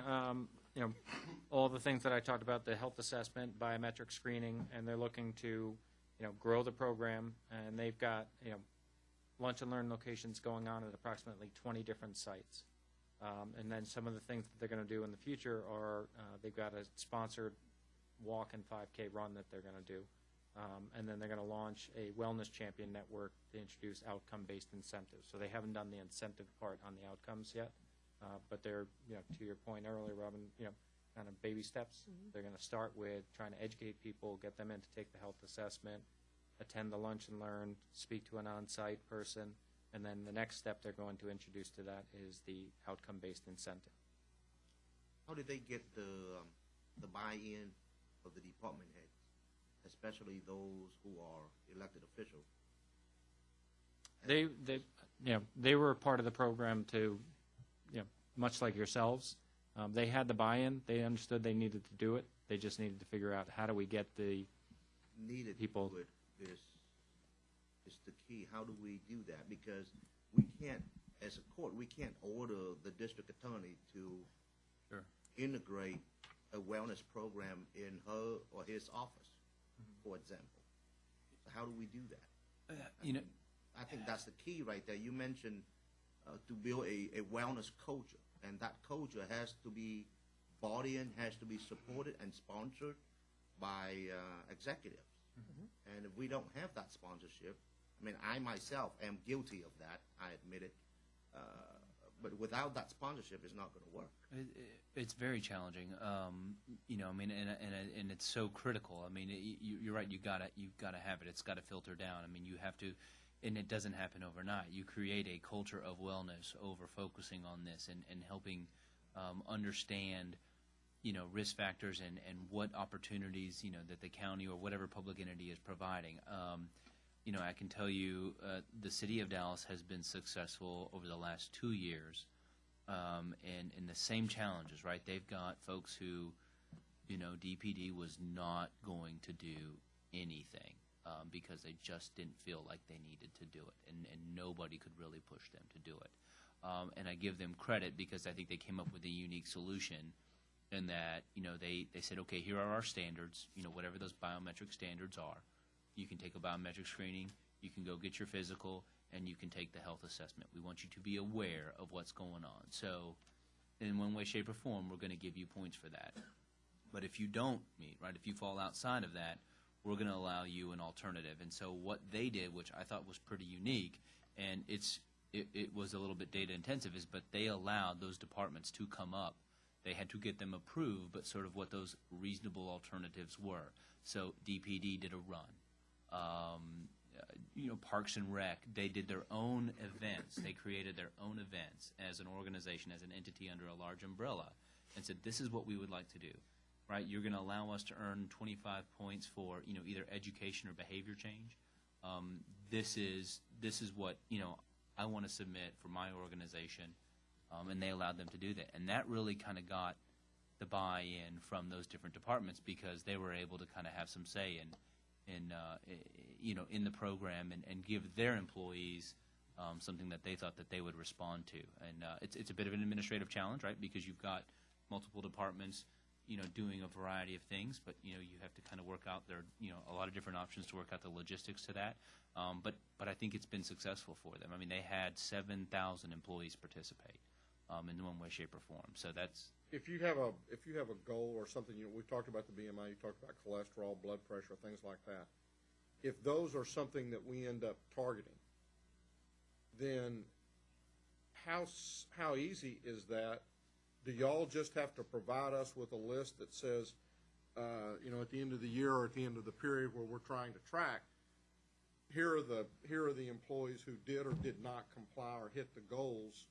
all the things that I talked about, the health assessment, biometric screening, and they're looking to, grow the program. And they've got, lunch and learn locations going on at approximately 20 different sites. And then some of the things that they're going to do in the future are they've got a sponsored walk and 5K run that they're going to do. And then they're going to launch a wellness champion network to introduce outcome-based incentives. So they haven't done the incentive part on the outcomes yet, but they're, to your point earlier, Robin, kind of baby steps. They're going to start with trying to educate people, get them in to take the health assessment, attend the lunch and learn, speak to an on-site person, and then the next step they're going to introduce to that is the outcome-based incentive. How did they get the buy-in of the department heads, especially those who are elected officials? They were a part of the program to, much like yourselves. They had the buy-in. They understood they needed to do it. They just needed to figure out how do we get the people. To do it is the key. How do we do that? Because we can't, as a court, we can't order the district attorney to integrate a wellness program in her or his office, for example. So how do we do that? I think that's the key right there. You mentioned to build a wellness culture, and that culture has to be bought in, has to be supported and sponsored by executives. And if we don't have that sponsorship, I mean, I myself am guilty of that, I admit it, But without that sponsorship, it's not going to work. It's very challenging. You know, I mean, and it's so critical. I mean, you're right. You've got to have it. It's got to filter down. I mean, you have to, and it doesn't happen overnight. You create a culture of wellness over focusing on this and helping understand, you know, risk factors and what opportunities, you know, that the county or whatever public entity is providing. You know, I can tell you the city of Dallas has been successful over the last 2 years and the same challenges, right? They've got folks who, you know, DPD was not going to do anything because they just didn't feel like they needed to do it, and nobody could really push them to do it. And I give them credit because I think they came up with a unique solution in that, you know, they said, okay, here are our standards, you know, whatever those biometric standards are. You can take a biometric screening, you can go get your physical, and you can take the health assessment. We want you to be aware of what's going on. So in one way, shape, or form, we're going to give you points for that. But if you don't meet, right, if you fall outside of that, we're going to allow you an alternative. And so what they did, which I thought was pretty unique, and it was a little bit data intensive, is but they allowed those departments to come up. They had to get them approved, but sort of what those reasonable alternatives were. So DPD did a run. You know, Parks and Rec, they did their own events. They created their own events as an organization, as an entity under a large umbrella, and said, this is what we would like to do, right? You're going to allow us to earn 25 points for, you know, either education or behavior change. This is what, you know, I want to submit for my organization, and they allowed them to do that. And that really kind of got the buy-in from those different departments because they were able to kind of have some say in you know, in the program and give their employees something that they thought that they would respond to. And it's a bit of an administrative challenge, right? Because you've got multiple departments, you know, doing a variety of things, but you know, you have to kind of work out there, you know, a lot of different options to work out the logistics to that. But I think it's been successful for them. I mean, they had 7,000 employees participate in one way, shape, or form. So that's. If you have a goal or something, you know, we talked about the BMI, you talked about cholesterol, blood pressure, things like that. If those are something that we end up targeting, then how easy is that? Do y'all just have to provide us with a list that says, you know, at the end of the year or at the end of the period where we're trying to track, here are the employees who did or did not comply or hit the goals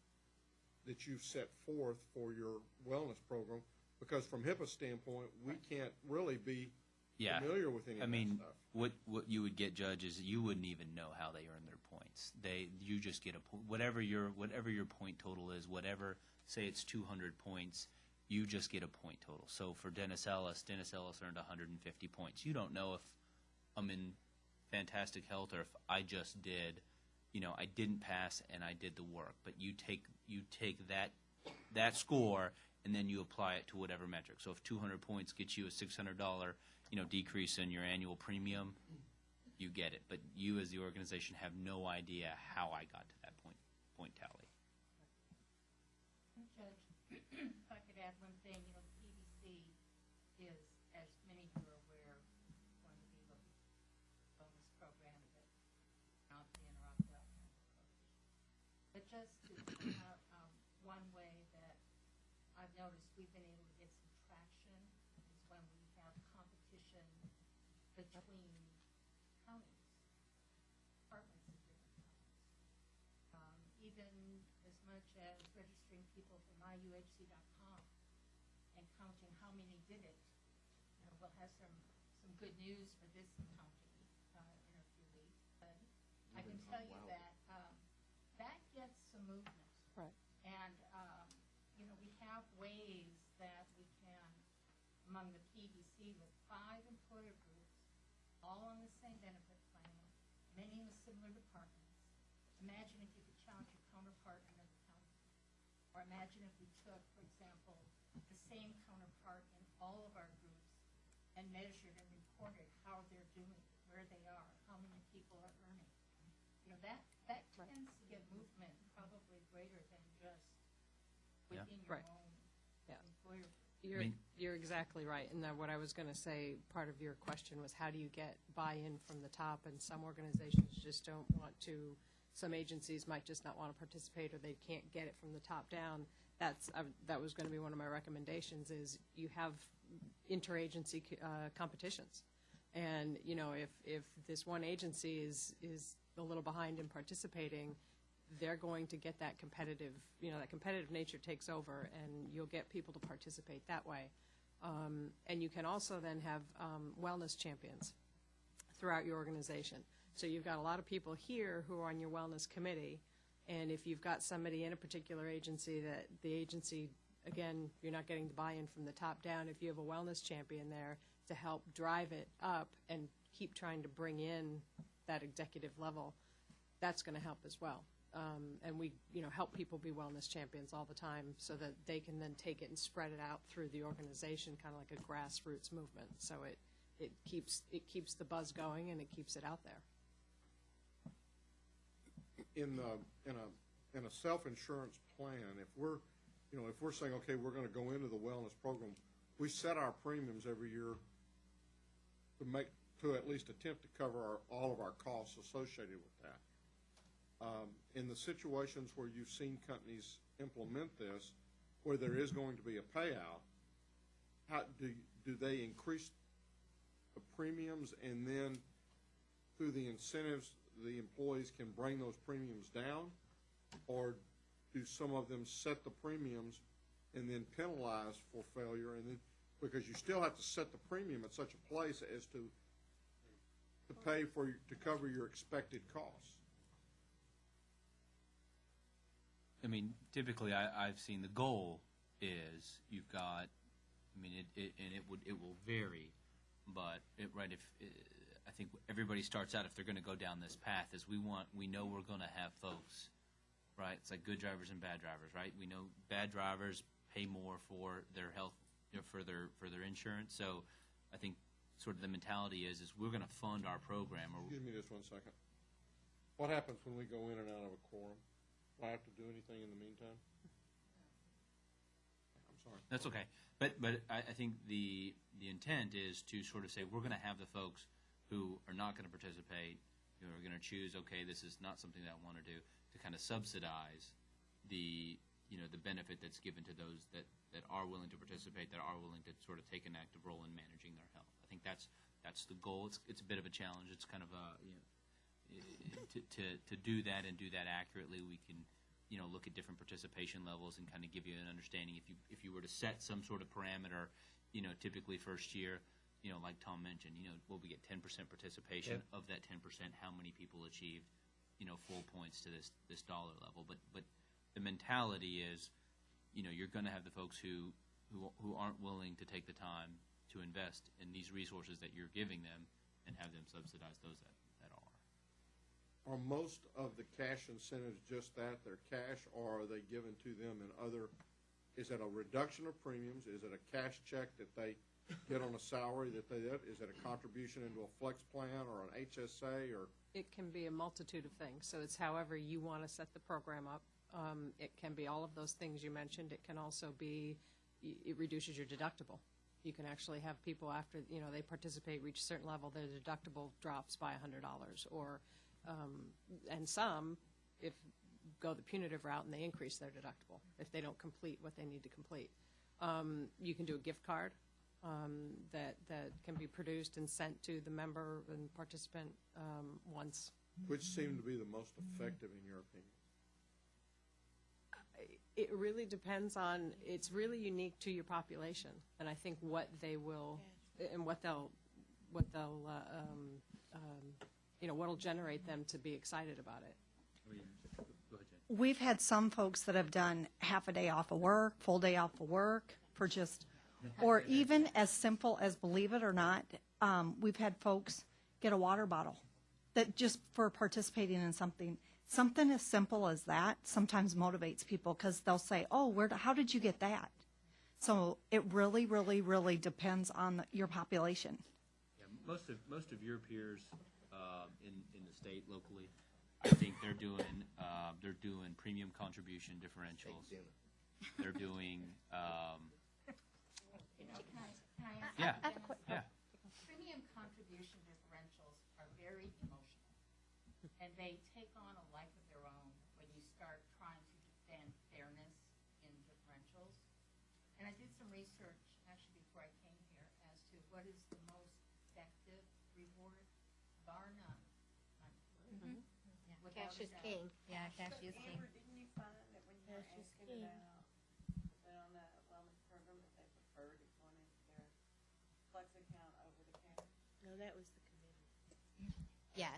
that you've set forth for your wellness program? Because from HIPAA standpoint, we can't really be familiar with any of that stuff. What you would get, Judge, is you wouldn't even know how they earn their points. You just get whatever your point total is, whatever, say it's 200 points, you just get a point total. So for Dennis Ellis earned 150 points. You don't know if I'm in fantastic health or if I just did, you know, I didn't pass and I did the work. But you take that score and then you apply it to whatever metric. So if 200 points gets you a $600, you know, decrease in your annual premium, you get it. But you as the organization have no idea how I got to that point tally. Judge, if I could add one thing, you know, PBC is, as many of you are aware, one of the bonus program that not the interrupted outcome approach. But just to point out one way that I've noticed we've been able to get some traction is when we have competition between counties, departments of different counties. Even as much as registering people for myuhc.com and counting how many did it. You know, we'll have some good news for this county in a few weeks. But I can tell you that that gets some movement. Right. And, you know, we have ways that we can, among the PBC, with 5 employer groups, all on the same benefit plan, many in similar departments. Imagine if you could challenge your counterpart in another county. Or imagine if we took, for example, the same counterpart in all of our groups and measured and reported how they're doing, where they are, how many people are earning. You know, that tends to get movement probably greater than just within your own employer. You're exactly right. And what I was going to say, part of your question was how do you get buy-in from the top? And some organizations just don't want to some agencies might just not want to participate, or they can't get it from the top down. That was going to be one of my recommendations, is you have interagency competitions. And, you know, if this one agency is a little behind in participating, they're going to get that competitive, that competitive nature takes over, and you'll get people to participate that way. And you can also then have wellness champions throughout your organization. So you've got a lot of people here who are on your wellness committee, and if you've got somebody in a particular agency that the agency, again, you're not getting the buy-in from the top down, if you have a wellness champion there to help drive it up and keep trying to bring in that executive level, that's going to help as well. And we, help people be wellness champions all the time so that they can then take it and spread it out through the organization, kind of like a grassroots movement. So it keeps the buzz going, and it keeps it out there. In a self-insurance plan, if we're saying, okay, we're going to go into the wellness program, we set our premiums every year to at least attempt to cover all of our costs associated with that. In the situations where you've seen companies implement this, where there is going to be a payout, how do they increase the premiums, and then through the incentives the employees can bring those premiums down, or do some of them set the premiums and then penalize for failure, and then because you still have to set the premium at such a place as to pay to cover your expected costs? I mean, typically, I've seen the goal is you've got. I mean, it will vary, but I think everybody starts out, if they're going to go down this path, is we know we're going to have folks, right? It's like good drivers and bad drivers, right? We know bad drivers pay more for their health, for their insurance. So I think sort of the mentality is we're going to fund our program. Excuse me just 1 second. What happens when we go in and out of a quorum? Do I have to do anything in the meantime? I'm sorry. That's okay. But I think the intent is to sort of say we're going to have the folks who are not going to participate, who are going to choose, okay, this is not something that I want to do, to kind of subsidize the benefit that's given to those that are willing to participate, that are willing to sort of take an active role in managing their health. I think that's the goal. It's a bit of a challenge. It's kind of to do that and do that accurately, we can look at different participation levels and kind of give you an understanding. If you were to set some sort of parameter, typically first year, like Tom mentioned, will we get 10% participation? Of that 10%, how many people achieved full points to this dollar level? But the mentality is you're going to have the folks who aren't willing to take the time to invest in these resources that you're giving them, and have them subsidize those that are. Are most of the cash incentives just that? They're cash, or are they given to them in other? Is it a reduction of premiums? Is it a cash check that they get on a salary that they get? Is it a contribution into a flex plan or an HSA? Or it can be a multitude of things. So it's however you want to set the program up. It can be all of those things you mentioned. It can also be it reduces your deductible. You can actually have people after they participate, reach a certain level, their deductible drops by $100, or and some if go the punitive route and they increase their deductible if they don't complete what they need to complete. You can do a gift card that can be produced and sent to the member and participant once. Which seem to be the most effective in your opinion? It really depends on. It's really unique to your population, and I think what they will and what'll generate them to be excited about it. Go ahead, Jen. We've had some folks that have done half a day off of work, full day off of work for just, or even as simple as, believe it or not, we've had folks get a water bottle that just for participating in something. Something as simple as that sometimes motivates people because they'll say, oh, how did you get that? So it really, really, really depends on your population. Yeah, most of your peers in the state locally, I think they're doing premium contribution differentials. They're doing Can I ask? Yeah. Premium contribution differentials are very emotional, and they take on a life of I did some research, actually, before I came here, as to what is the most effective reward, bar none. Cash is king. Yeah, cash is king. Amber, didn't you find that when you were asking about, that on the wellness program, that they preferred it going into their flex account over the counter? No, that was the committee. Yeah,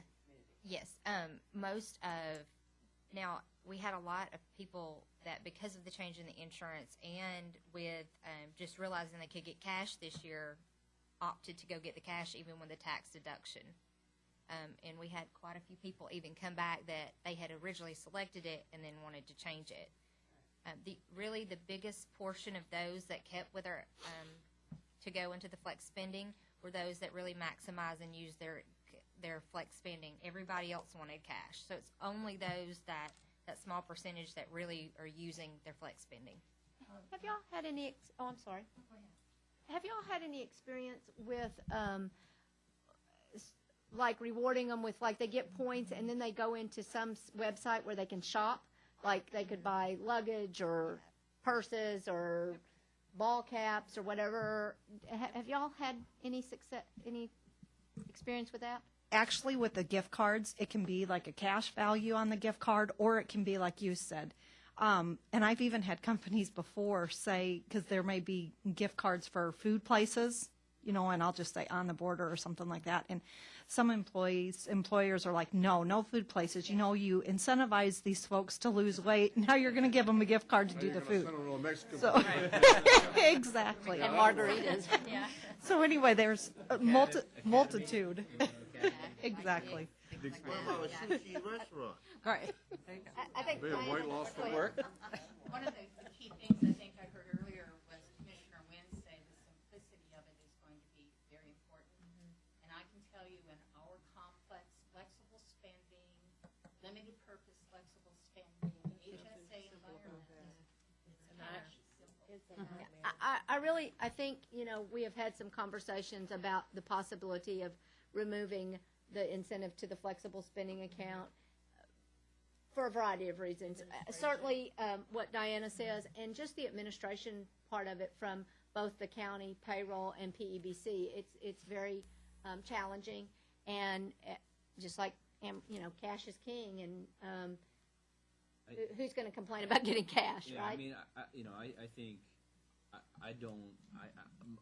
yes. Most of, now, we had a lot of people that, because of the change in the insurance and with just realizing they could get cash this year, opted to go get the cash even with the tax deduction. And we had quite a few people even come back that they had originally selected it and then wanted to change it. Really the biggest portion of those that kept with our, to go into the flex spending were those that really maximize and use their flex spending. Everybody else wanted cash. So it's only those that small percentage that really are using their flex spending. Have y'all had any, I'm sorry. Have y'all had any experience with, like rewarding them with, like they get points and then they go into some website where they can shop? Like they could buy luggage or purses or ball caps or whatever. Have y'all had any success, any experience with that? Actually, with the gift cards, it can be like a cash value on the gift card, or it can be like you said. And I've even had companies before say, because there may be gift cards for food places, you know, and I'll just say On the Border or something like that. And some employers are like, no food places. You know, you incentivize these folks to lose weight. Now you're going to give them a gift card to do the food. So, exactly. And margaritas. Yeah. So anyway, there's a multitude. Exactly. What about a sushi restaurant? Right. I think Be a weight loss for work. One of the key things I think I heard earlier was Commissioner Wynn say the simplicity of it is going to be very important. And I can tell you in our complex flexible spending, limited purpose flexible spending, HSA environment, it's simple. I think, you know, we have had some conversations about the possibility of removing the incentive to the flexible spending account for a variety of reasons. Certainly, what Diana says, and just the administration part of it from both the county payroll and PEBC, it's very challenging, and just like, you know, cash is king, and who's going to complain about getting cash, yeah, right? I mean, I think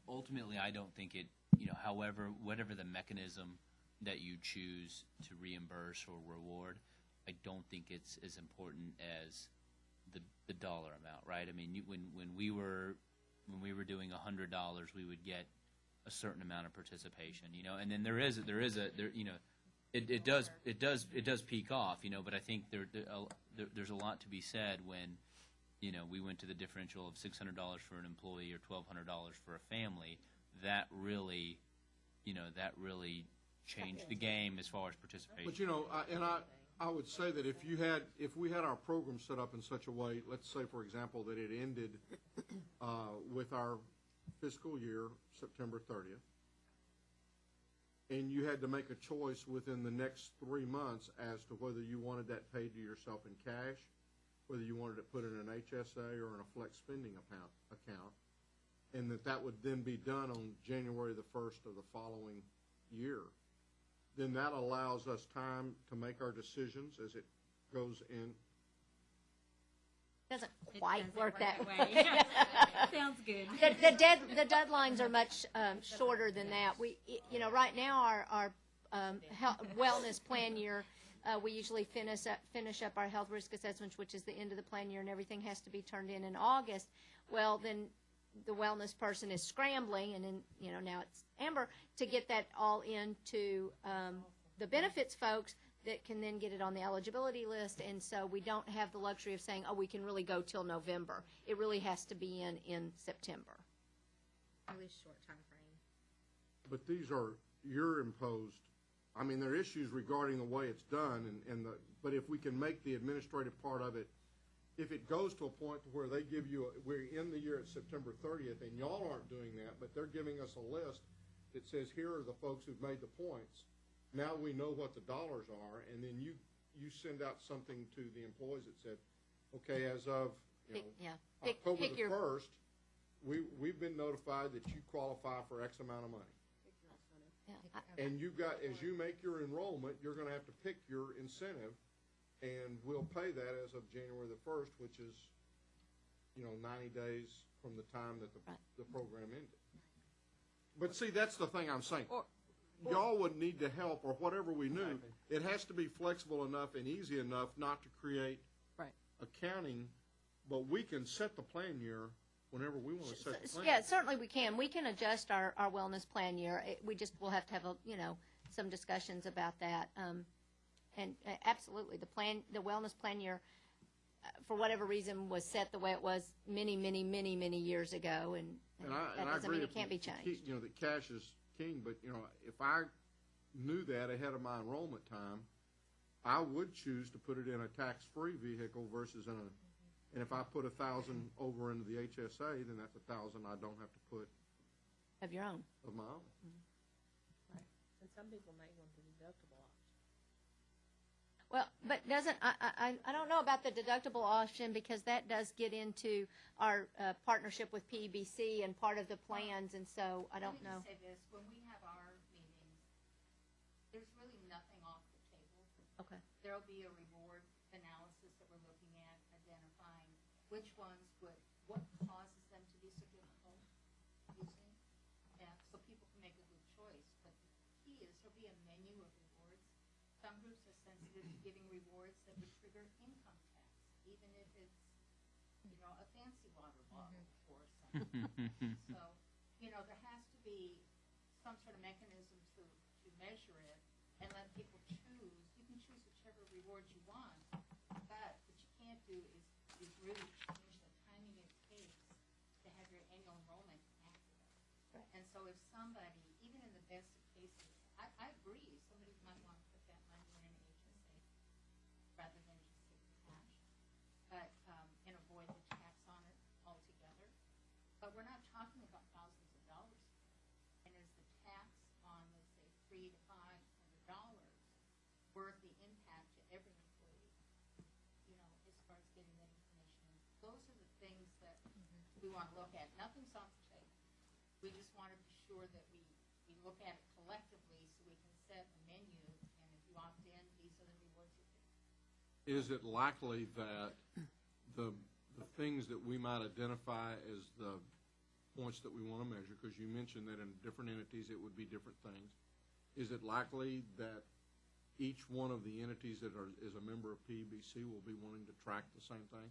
ultimately I don't think it, you know, however, whatever the mechanism that you choose to reimburse or reward, I don't think it's as important as the dollar amount, right? I mean, when we were doing $100, we would get a certain amount of participation, you know, and then there is you know, it does peak off, you know, but I think there's a lot to be said when, you know, we went to the differential of $600 for an employee or $1,200 for a family. That really, you know, changed the game as far as participation. But, you know, I would say that if we had our program set up in such a way, let's say, for example, that it ended with our fiscal year, September 30th, and you had to make a choice within the next 3 months as to whether you wanted that paid to yourself in cash, whether you wanted it put in an HSA or in a flex spending account, and that would then be done on January the 1st of the following year, then that allows us time to make our decisions as it goes in. Doesn't quite work that way. Sounds good. The deadlines are much shorter than that. We, you know, right now our wellness plan year, we usually finish up our health risk assessments, which is the end of the plan year, and everything has to be turned in August. Well, then the wellness person is scrambling, and then, you know, now it's Amber to get that all into the benefits folks that can then get it on the eligibility list, and so we don't have the luxury of saying, oh, we can really go till November. It really has to be in September. Really short time frame. But these are your imposed. I mean, there are issues regarding the way it's done, but if we can make the administrative part of it, if it goes to a point to where they give you, we're in the year at September 30th, and y'all aren't doing that, but they're giving us a list that says, here are the folks who've made the points. Now we know what the dollars are, and then you send out something to the employees that said, okay, as of October the 1st, we've been notified that you qualify for X amount of money. Yeah, And you've got, as you make your enrollment, you're gonna have to pick your incentive, and we'll pay that as of January the 1st, which is, 90 days from the time that the program ended. But see, that's the thing I'm saying. Y'all would need to help, or whatever we knew. It has to be flexible enough and easy enough not to create accounting, but we can set the plan year whenever we want to set the plan. Yeah, certainly we can. We can adjust our wellness plan year. We just will have to have some discussions about that. And absolutely, the wellness plan year, for whatever reason, was set the way it was many, many, many, many years ago, and that doesn't mean it can't be changed. That cash is king, but if I knew that ahead of my enrollment time, I would choose to put it in a tax-free vehicle versus in a. And if I put 1,000 over into the HSA, then that's 1,000 I don't have to put of your own. Of my own. Right. And some people may want the deductible option. Well, but I don't know about the deductible option, because that does get into our partnership with PBC and part of the plans, and so I don't know. Let me just say this: when we have our meetings, there's really nothing off the table. Okay. There will be a reward analysis that we're looking at, identifying which ones what causes them to be so difficult using, so people can make a good choice. But the key is there'll be a menu of rewards. Some groups are sensitive to giving rewards that would trigger income tax, even if it's, a fancy water bottle or something. So, there has to be some sort of mechanism to measure it and let people choose. You can choose whichever rewards you want, but what you can't do is really change the timing it takes to have your annual enrollment accurate. Right. And so if somebody, even in the best of cases, I agree, somebody might want to put that money in an HSA rather than just take the cash, but and avoid the tax on it altogether. But we're not talking about thousands of dollars. And is the tax on, let's say, $300 to $500 worth the impact to every employee? As far as getting that information in, those are the things that we want to look at. Nothing's off the table. We just want to be sure that we look at it collectively so we can set a menu, and if you opt in, these are the rewards you get. Is it likely that the things that we might identify as the points that we want to measure, because you mentioned that in different entities it would be different things, is it likely that each one of the entities that is a member of PBC will be wanting to track the same thing?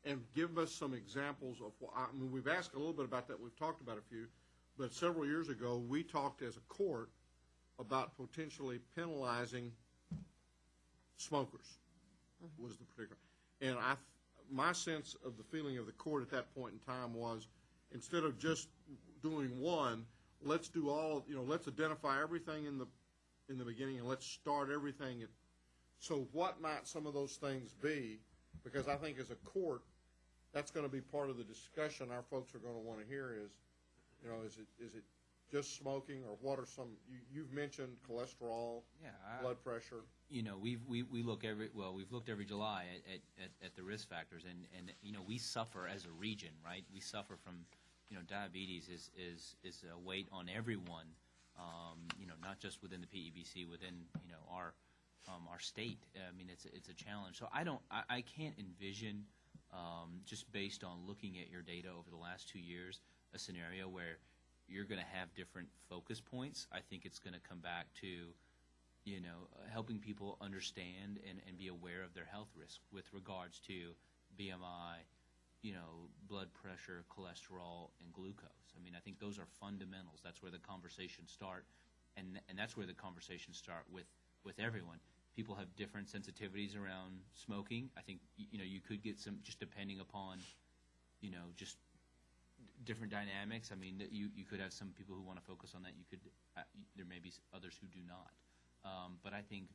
And give us some examples of what, we've asked a little bit about that, we've talked about a few, but several years ago we talked as a court about potentially penalizing smokers, was the particular. And my sense of the feeling of the court at that point in time was, instead of just doing one, let's do all, let's identify everything in the beginning and let's start everything at. So what might some of those things be? Because I think as a court, that's going to be part of the discussion our folks are going to want to hear is, is it just smoking, or what are some, you've mentioned cholesterol, blood pressure. We've looked every July at the risk factors, and we suffer as a region, right? We suffer from, diabetes is a weight on everyone, not just within the PEBC, within, our state. It's a challenge. So I can't envision, just based on looking at your data over the last 2 years, a scenario where you're going to have different focus points. I think it's going to come back to, helping people understand and be aware of their health risk with regards to BMI, blood pressure, cholesterol, and glucose. I think those are fundamentals. That's where the conversations start, and that's where the conversations start with everyone. People have different sensitivities around smoking. I think, you could get some, just depending upon, just different dynamics. You could have some people who want to focus on that. You could, there may be others who do not. But I think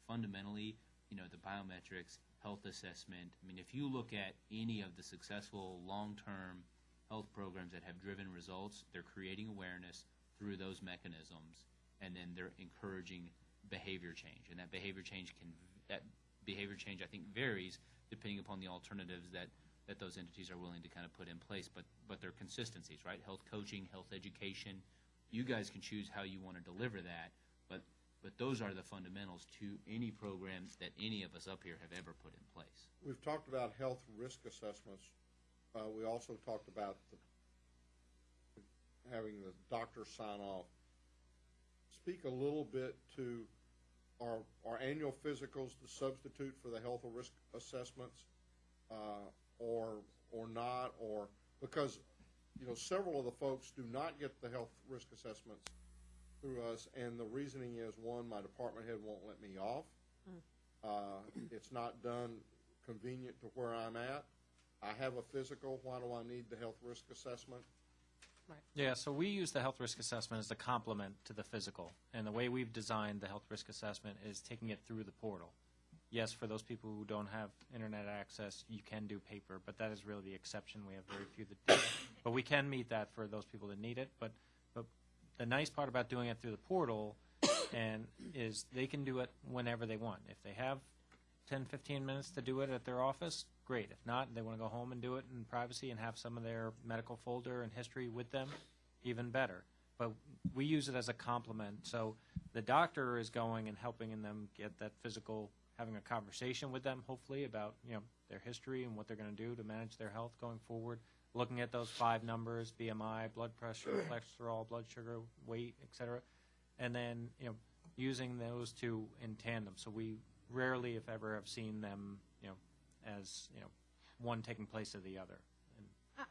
fundamentally, the biometrics, health assessment, if you look at any of the successful long-term health programs that have driven results, they're creating awareness through those mechanisms, and then they're encouraging behavior change. And that behavior change I think varies depending upon the alternatives that that those entities are willing to kind of put in place, but they're consistencies, right? Health coaching, health education. You guys can choose how you want to deliver that, but those are the fundamentals to any program that any of us up here have ever put in place. We've talked about health risk assessments. We also talked about having the doctor sign off. Speak a little bit to our annual physicals the substitute for the health or risk assessments, or not, or because several of the folks do not get the health risk assessments through us, and the reasoning is, one, my department head won't let me off. It's not done convenient to where I'm at. I have a physical. Why do I need the health risk assessment? Right. Yeah, so we use the health risk assessment as a complement to the physical. And the way we've designed the health risk assessment is taking it through the portal. Yes, for those people who don't have internet access, you can do paper, but that is really the exception. We have very few that do that. But we can meet that for those people that need it. But the nice part about doing it through the portal is they can do it whenever they want. If they have 10, 15 minutes to do it at their office, great. If not, they want to go home and do it in privacy and have some of their medical folder and history with them, even better. But we use it as a complement. So the doctor is going and helping them get that physical, having a conversation with them, hopefully, about their history and what they're going to do to manage their health going forward, looking at those 5 numbers, BMI, blood pressure, cholesterol, blood sugar, weight, et cetera, and then using those two in tandem. So we rarely, if ever, have seen them as one taking place of the other.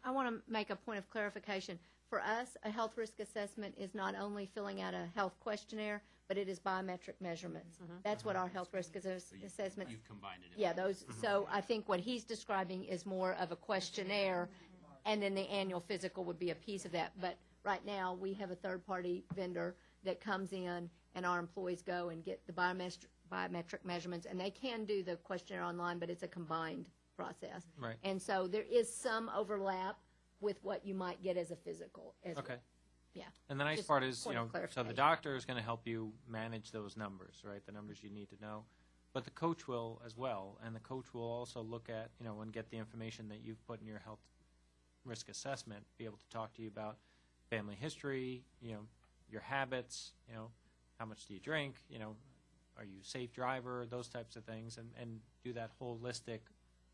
I want to make a point of clarification. For us, a health risk assessment is not only filling out a health questionnaire, but it is biometric measurements. That's what our health risk assessment. You've combined it. Yeah, those. So I think what he's describing is more of a questionnaire, and then the annual physical would be a piece of that. But right now, we have a third-party vendor that comes in, and our employees go and get the biometric measurements, and they can do the questionnaire online, but it's a combined process. Right. And so there is some overlap with what you might get as a physical. Okay. Yeah. And the nice Just part is, point of so the clarification. doctor is going to help you manage those numbers, right? The numbers you need to know. But the coach will as well, and the coach will also look at, and get the information that you've put in your health risk assessment, be able to talk to you about family history, your habits, how much do you drink, are you a safe driver, those types of things, and do that holistic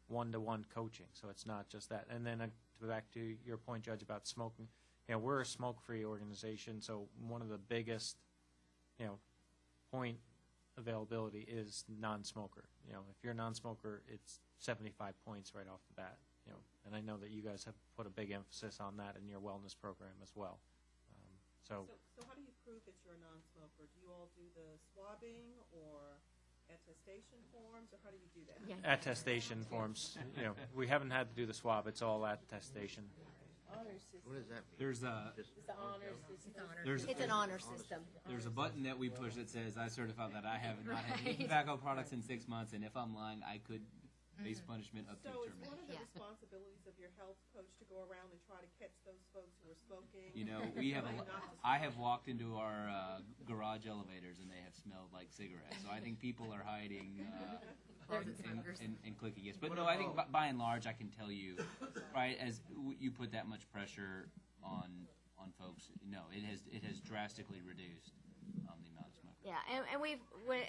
one-to-one coaching. So it's not just that. And then back to your point, Judge, about smoking. We're a smoke-free organization, so one of the biggest, point availability is non-smoker. If you're a non-smoker, it's 75 points right off the bat. And I know that you guys have put a big emphasis on that in your wellness program as well. So how do you prove that you're a non-smoker? Do you all do the swabbing or attestation forms, or how do you do that? Yeah. Attestation forms. We haven't had to do the swab. It's all attestation. Honor system. What does that mean? There's a It's the honor system. It's an honor system. There's a button that we push that says, I certify that I have not had any tobacco products in 6 months, and if I'm lying, I could face punishment up to So is one termination. of the Yeah. responsibilities of your health coach to go around and try to catch those folks who are smoking? We have Trying not to I have walked into our garage elevators, and they have smelled like cigarettes. So I think people are hiding and clicking yes. But no, I think by and large, I can tell you, right, as you put that much pressure on folks, no, it has drastically reduced the amount of smoking. Yeah, and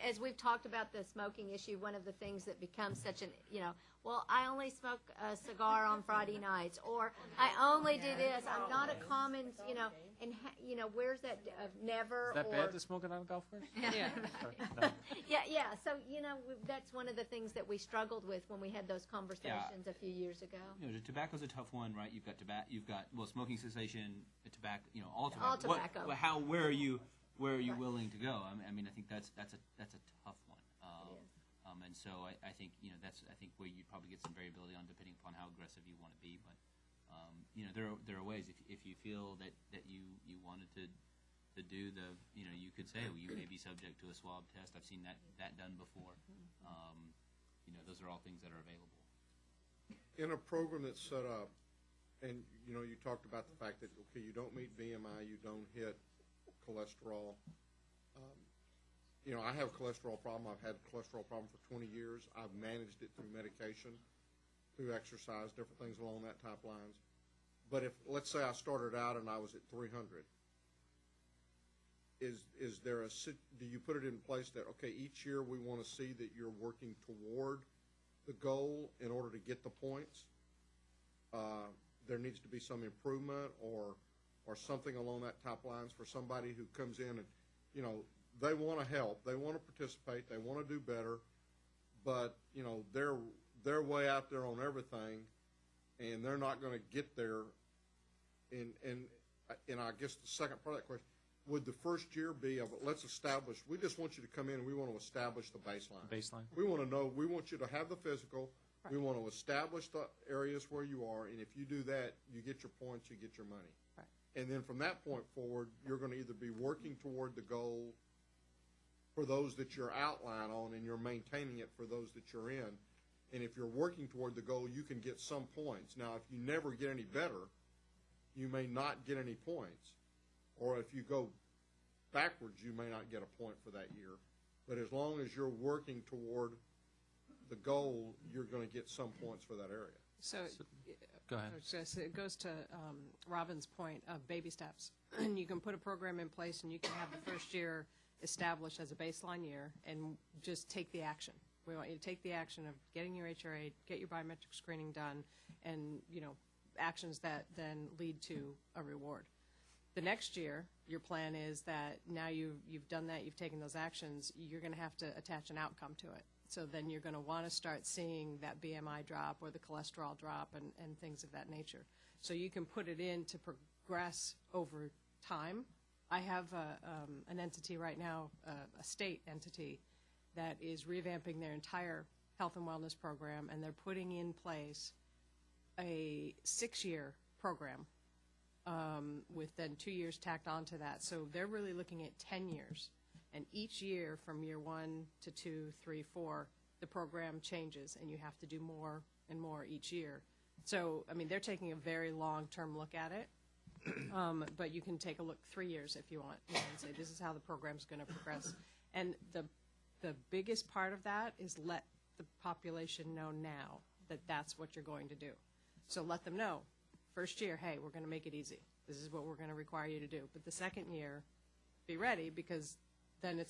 as we've talked about the smoking issue, one of the things that becomes such an, well, I only smoke a cigar on Friday nights, or I only do this. I'm not a common, and where's that never? Is that or, bad to smoke it on a golf course? Yeah. Yeah. So that's one of the things that we struggled with when we had those conversations a few years ago. Tobacco's a tough one, right? You've got smoking cessation, tobacco, all tobacco. All tobacco. Where are you willing to go? I mean, I think that's a tough one. And so I think that's where you probably get some variability on depending upon how aggressive you want to be. But there are ways if you feel that you wanted to do the you could say you may be subject to a swab test. I've seen that done before. Those are all things that are available. In a program that's set up, and you talked about the fact that you don't meet BMI, you don't hit cholesterol. I have a cholesterol problem. I've had a cholesterol problem for 20 years. I've managed it through medication. to exercise, different things along that type lines. But if, let's say I started out and I was at 300, is there do you put it in place that, okay, each year we want to see that you're working toward the goal in order to get the points? There needs to be some improvement or something along that type lines for somebody who comes in and, you know, they want to help, they want to participate, they want to do better, but, you know, they're way out there on everything, and they're not going to get there. And I guess the second part of that question, would the first year be let's establish, we just want you to come in and we want to establish the baseline. We want to know, we want you to have the physical, we want to establish the areas where you are, and if you do that, you get your points, you get your money. Right. And then from that point forward, you're going to either be working toward the goal for those that you're outlined on, and you're maintaining it for those that you're in. And if you're working toward the goal, you can get some points. Now, if you never get any better, you may not get any points. Or if you go backwards, you may not get a point for that year. But as long as you're working toward the goal, you're going to get some points for that area. So Go ahead. it goes to Robin's point of baby steps. And you can put a program in place, and you can have the first year established as a baseline year and just take the action. We want you to take the action of getting your HRA, get your biometric screening done, and, you know, actions that then lead to a reward. The next year, your plan is that now you've done that, you've taken those actions, you're going to have to attach an outcome to it. So then you're going to want to start seeing that BMI drop or the cholesterol drop and things of that nature. So you can put it in to progress over time. I have an entity right now, a state entity, that is revamping their entire health and wellness program, and they're putting in place a 6-year program with then 2 years tacked onto that. So they're really looking at 10 years. And each year from year 1 to 2, 3, 4, the program changes, and you have to do more and more each year. So, I mean, they're taking a very long-term look at it. But you can take a look 3 years if you want, you know, and say this is how the program's going to progress. And the biggest part of that is let the population know now that that's what you're going to do. So let them know, first year, hey, we're going to make it easy. This is what we're going to require you to do. But the second year, be ready, because then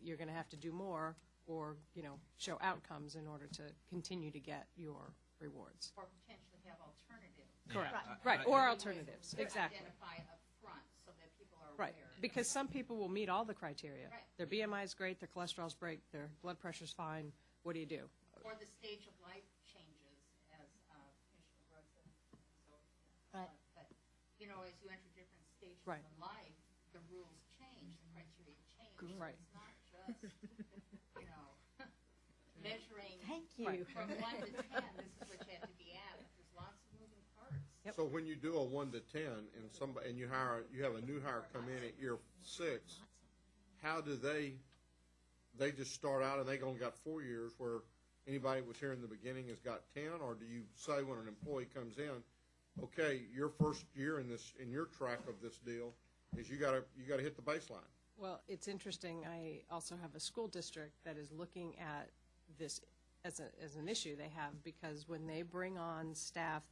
you're going to have to do more or, you know, show outcomes in order to continue to get your rewards. Or potentially have alternatives. Correct. Right, or alternatives, exactly. Identify up front so that people are Right, aware. because some people will meet all the criteria. Right. Their BMI is great, their cholesterol's great, their blood pressure's fine. What do you do? Or the stage of life changes, as Commissioner Brooks said. So, Right. But, you know, as you enter different stages Right. in life, the rules change, the criteria change. So Right. it's not just, you know, measuring Thank you. from 1 to 10, this is what you have to be at. There's lots of moving parts. So when you do a 1 to 10 and you have a new hire come in at year 6, how do they just start out and they only got 4 years where anybody that was here in the beginning has got 10, or do you say when an employee comes in, okay, your first year in your track of this deal is you got to hit the baseline? Well, it's interesting. I also have a school district that is looking at this as an issue they have, because when they bring on staff,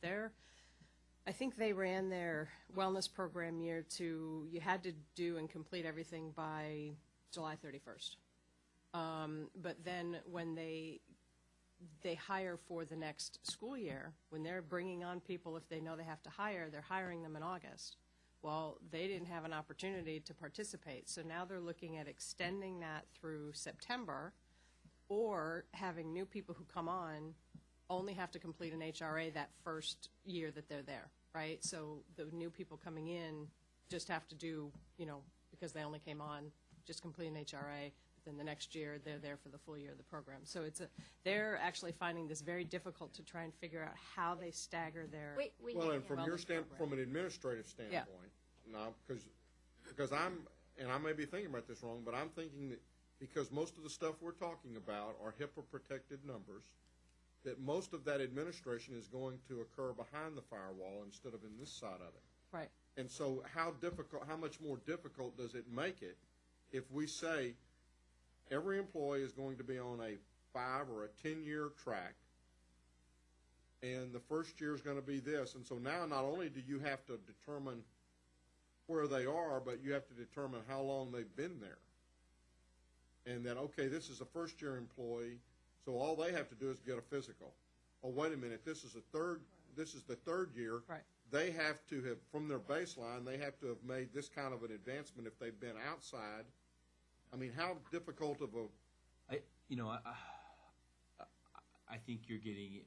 I think they ran their wellness program year to, you had to do and complete everything by July 31st. But then when they hire for the next school year, when they're bringing on people, if they know they have to hire, they're hiring them in August. Well, they didn't have an opportunity to participate, so now they're looking at extending that through September, or having new people who come on only have to complete an HRA that first year that they're there, right? So the new people coming in just have to do, you know, because they only came on, just complete an HRA. Then the next year they're there for the full year of the program. So they're actually finding this very difficult to try and figure out how they stagger their Well, and from your from an administrative standpoint, now, because I may be thinking about this wrong, but I'm thinking that because most of the stuff we're talking about are HIPAA-protected numbers, that most of that administration is going to occur behind the firewall instead of in this side of it. Right. And so how much more difficult does it make it if we say every employee is going to be on a 5 or a 10-year track, and the first year is going to be this. And so now not only do you have to determine where they are, but you have to determine how long they've been there. And then, okay, this is a first-year employee, so all they have to do is get a physical. Oh, wait a minute, this is the third year. Right. They have to have, from their baseline, they have to have made this kind of an advancement if they've been outside. I mean, how difficult of a... I think you're getting,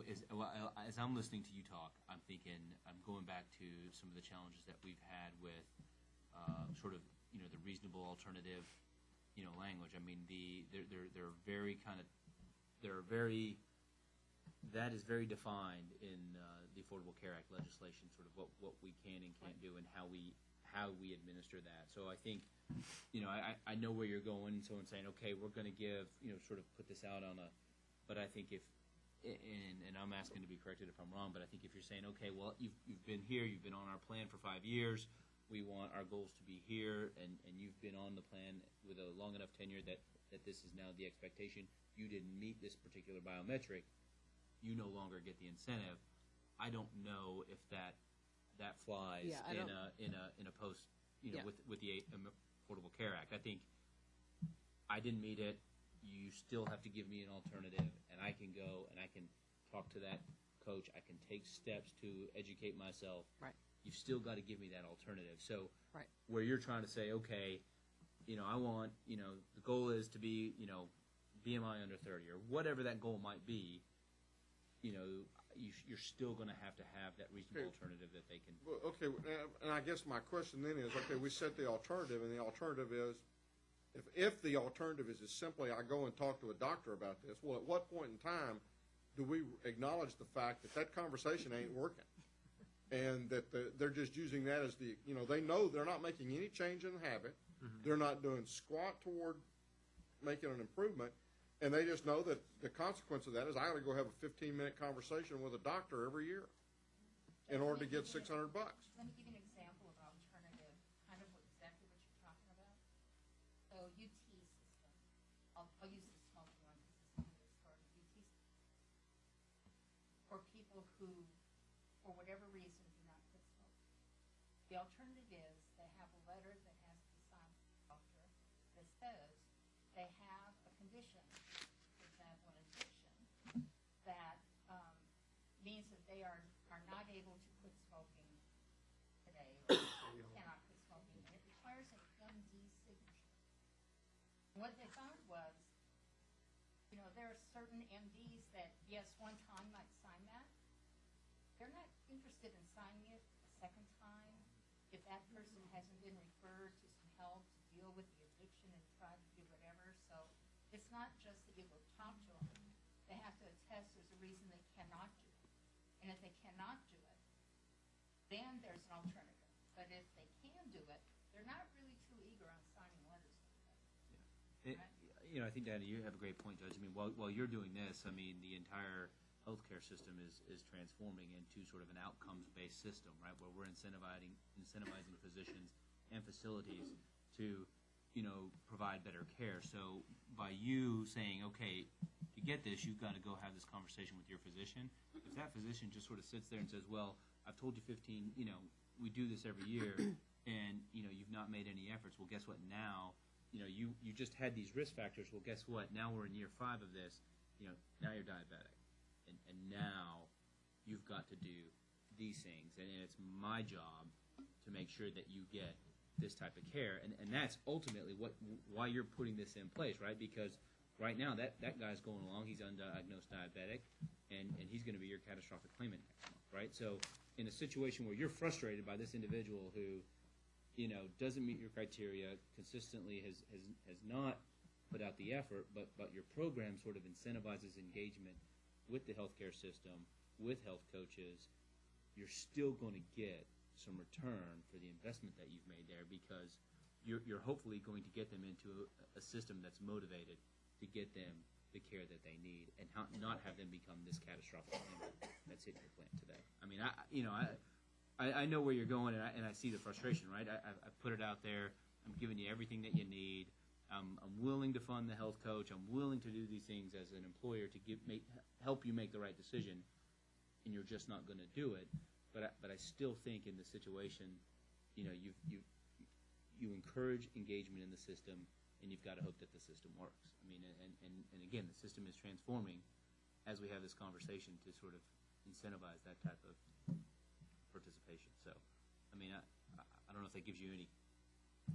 as I'm listening to you talk, I'm thinking, I'm going back to some of the challenges that we've had with sort of, the reasonable alternative, language. I mean, they're very kind of, that is very defined in the Affordable Care Act legislation, sort of what we can and can't do and how we administer that. So I think, I know where you're going. Someone saying, okay, we're going to give, sort of put this out on a, but I think if, and I'm asking to be corrected if I'm wrong, but I think if you're saying, okay, well, you've been here, you've been on our plan for 5 years, we want our goals to be here, and you've been on the plan with a long enough tenure that this is now the expectation, you didn't meet this particular biometric, you no longer get the incentive. I don't know if that flies in a post, with the Affordable Care Act. I think I didn't meet it. You still have to give me an alternative, and I can go and I can talk to that coach. I can take steps to educate myself. Right. You've still got to give me that alternative. So Right. where you're trying to say, okay, I want, the goal is to be, BMI under 30 or whatever that goal might be, you're still going to have that reasonable alternative that they can. Well, okay, and I guess my question then is, okay, we set the alternative, and the alternative is, if the alternative is simply I go and talk to a doctor about this, well, at what point in time do we acknowledge the fact that conversation ain't working, and that they're just using that as the, they know they're not making any change in the habit, they're not doing squat toward making an improvement, and they just know that the consequence of that is I got to go have a 15-minute conversation with a doctor every year in order to get $600. Let me give you an example of alternative, kind of exactly what you're talking about. So UT system, I'll use the smoking one because this is part of UT system. For people who, for whatever reason, do not quit smoking. The alternative is they have a letter that has to be signed by the doctor that says they have a condition, for example, an addiction, that means that they are not able to quit smoking today or cannot quit smoking, and it requires an MD signature. What they found was, there are certain MDs that, yes, one time might sign that. They're not interested in signing it a second time if that person hasn't been referred to some help to deal with the addiction and try to do whatever. So it's not just that you go talk to them. They have to attest there's a reason they cannot do it. And if they cannot do it, then there's an alternative. But if they can do it, they're not really too eager on signing letters like that. Right? I think, Danny, you have a great point, Judge. I mean, while you're doing this, I mean, the entire healthcare system is transforming into sort of an outcomes-based system, right, where we're incentivizing physicians and facilities to, provide better care. So by you saying, okay, to get this, you've got to go have this conversation with your physician. If that physician just sort of sits there and says, well, I've told you 15, we do this every year, and, you've not made any efforts. Well, guess what? Now, you just had these risk factors. Well, guess what? Now we're in year 5 of this. Now you're diabetic. And now you've got to do these things. And it's my job to make sure that you get this type of care. And that's ultimately why you're putting this in place, right? Because right now that guy's going along. He's undiagnosed diabetic, and he's going to be your catastrophic claimant next month, right? So in a situation where you're frustrated by this individual who, doesn't meet your criteria, consistently has not put out the effort, but your program sort of incentivizes engagement with the healthcare system, with health coaches, you're still going to get some return for the investment that you've made there, because you're hopefully going to get them into a system that's motivated to get them the care that they need and not have them become this catastrophic claimant that's hitting your plant today. I mean, I know where you're going, and I see the frustration, right? I put it out there. I'm giving you everything that you need. I'm willing to fund the health coach. I'm willing to do these things as an employer to help you make the right decision. and you're just not going to do it. But I still think in the situation, you know, you encourage engagement in the system, and you've got to hope that the system works. I mean, and again, the system is transforming as we have this conversation to sort of incentivize that type of participation. So, I mean, I don't know if that gives you any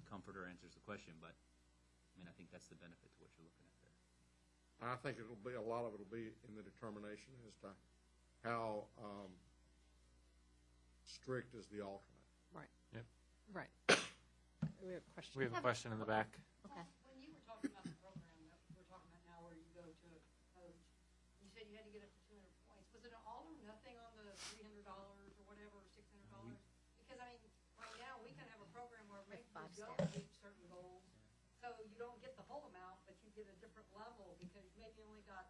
comfort or answers the question, but I mean, I think that's the benefit to what you're looking at there. I think it'll be, a lot of it'll be in the determination as to how strict is the alternate. Right. Yep. Right. We have a question. We have a question in the back. Okay. When you were talking about the program that we're talking about now, where you go to a coach, you said you had to get up to 200 points. Was it an all or nothing on the $300 or whatever, $600? Because I mean, right now we can have a program where maybe you don't reach certain goals, so you don't get the whole amount, but you get a different level because maybe you only got.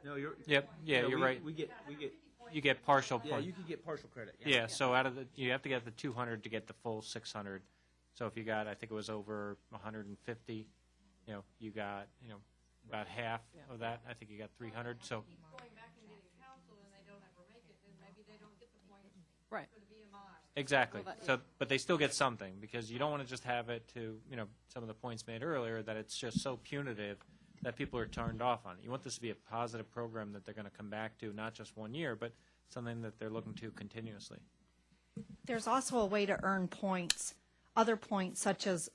No, you're. Yep. Yeah, no, you're right. You get partial Yeah, points. you can get partial credit. Yeah. So out of you have to get the 200 to get the full 600. So if you got, I think it was over 150, you know, you got, you know, about half of that. I think you got 300. So. Going back and getting counsel and they don't ever make it, then maybe they don't get the points right for the BMI. Exactly. So, but they still get something because you don't want to just have it to, you know, some of the points made earlier that it's just so punitive that people are turned off on it. You want this to be a positive program that they're going to come back to, not just one year, but something that they're looking to continuously. There's also a way to earn points, other points such as,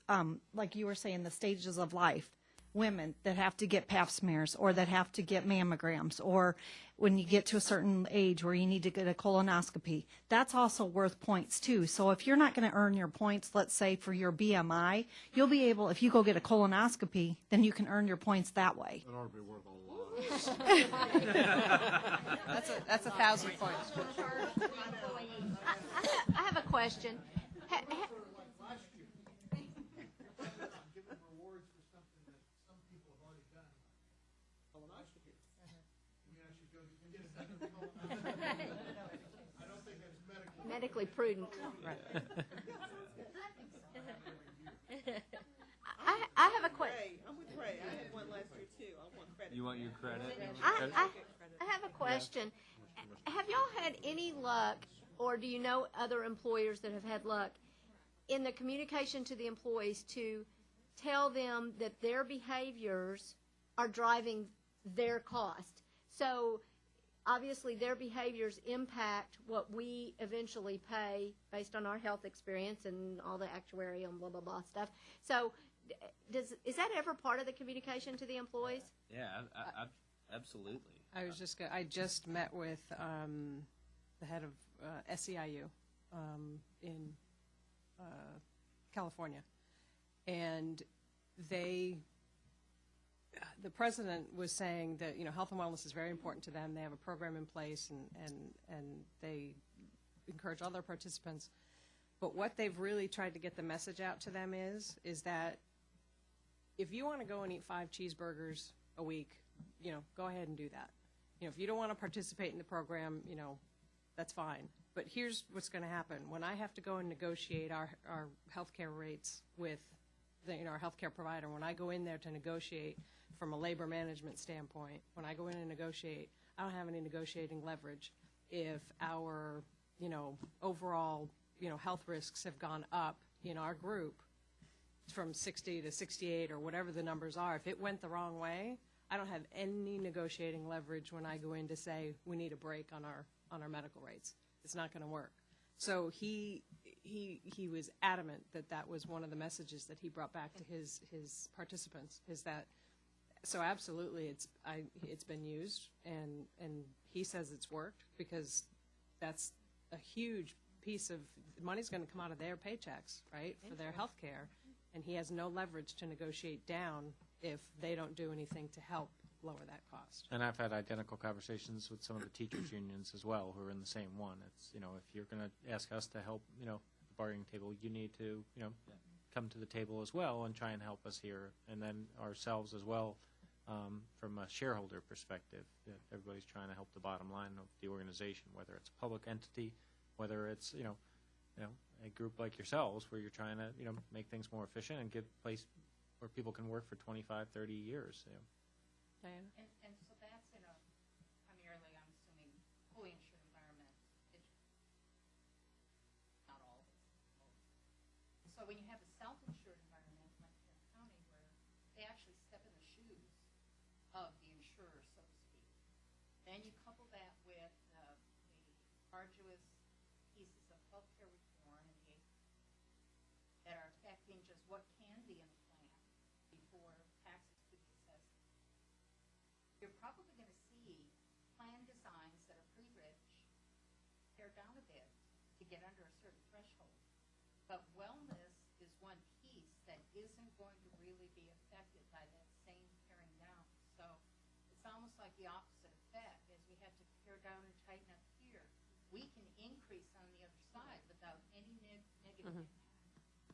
like you were saying, the stages of life. Women that have to get pap smears or that have to get mammograms, or when you get to a certain age where you need to get a colonoscopy, that's also worth points too. So if you're not going to earn your points, let's say for your BMI, you'll be able, if you go get a colonoscopy, then you can earn your points that way. That ought to be worth a lot. That's 1,000 points. I have a question. Medically prudent. Right. I have a question. I'm with Ray. I had one last year too. I want credit. You want your credit? I have a question. Have y'all had any luck, or do you know other employers that have had luck in the communication to the employees to tell them that their behaviors are driving their cost? So obviously their behaviors impact what we eventually pay based on our health experience and all the actuarial and blah, blah, blah stuff. So is that ever part of the communication to the employees? Yeah, absolutely. I just met with the head of SEIU in California, and the president was saying that, you know, health and wellness is very important to them. They have a program in place, and they encourage all their participants. But what they've really tried to get the message out to them is that if you want to go and eat 5 cheeseburgers a week, you know, go ahead and do that. You know, if you don't want to participate in the program, you know, that's fine. But here's what's going to happen. When I have to go and negotiate our healthcare rates with our healthcare provider, when I go in there to negotiate from a labor management standpoint, when I go in and negotiate, I don't have any negotiating leverage. If our, you know, overall, you know, health risks have gone up in our group from 60 to 68 or whatever the numbers are, if it went the wrong way, I don't have any negotiating leverage when I go in to say we need a break on our medical rates. It's not going to work. So he was adamant that was one of the messages that he brought back to his participants, is that, so absolutely it's been used, and he says it's worked because that's a huge piece of money's going to come out of their paychecks, right, for their health care, and he has no leverage to negotiate down if they don't do anything to help lower that cost. And I've had identical conversations with some of the teachers' unions as well, who are in the same one. It's, you know, if you're going to ask us to help, you know, the bargaining table, you need to, you know, come to the table as well and try and help us here, and then ourselves as well, from a shareholder perspective. Everybody's trying to help the bottom line of the organization, whether it's a public entity, whether it's, you know, a group like yourselves where you're trying to, you know, make things more efficient and give a place where people can work for 25, 30 years. You know. Diana? And so that's in a primarily, I'm assuming, fully insured So when you have a self-insured environment like Tarrant County, where they actually step in the shoes of the insurer, so to speak, then you couple that with the arduous pieces of healthcare reform and the that are affecting just what can be in the plan before taxes could be assessed. You're probably going to see plan designs that are pre-rich pared down a bit to get under a certain threshold. But wellness is one piece that isn't going to really be affected by that same paring down. So it's almost like the opposite effect. As we have to pare down and tighten up here, we can increase on the other side without any negative impact.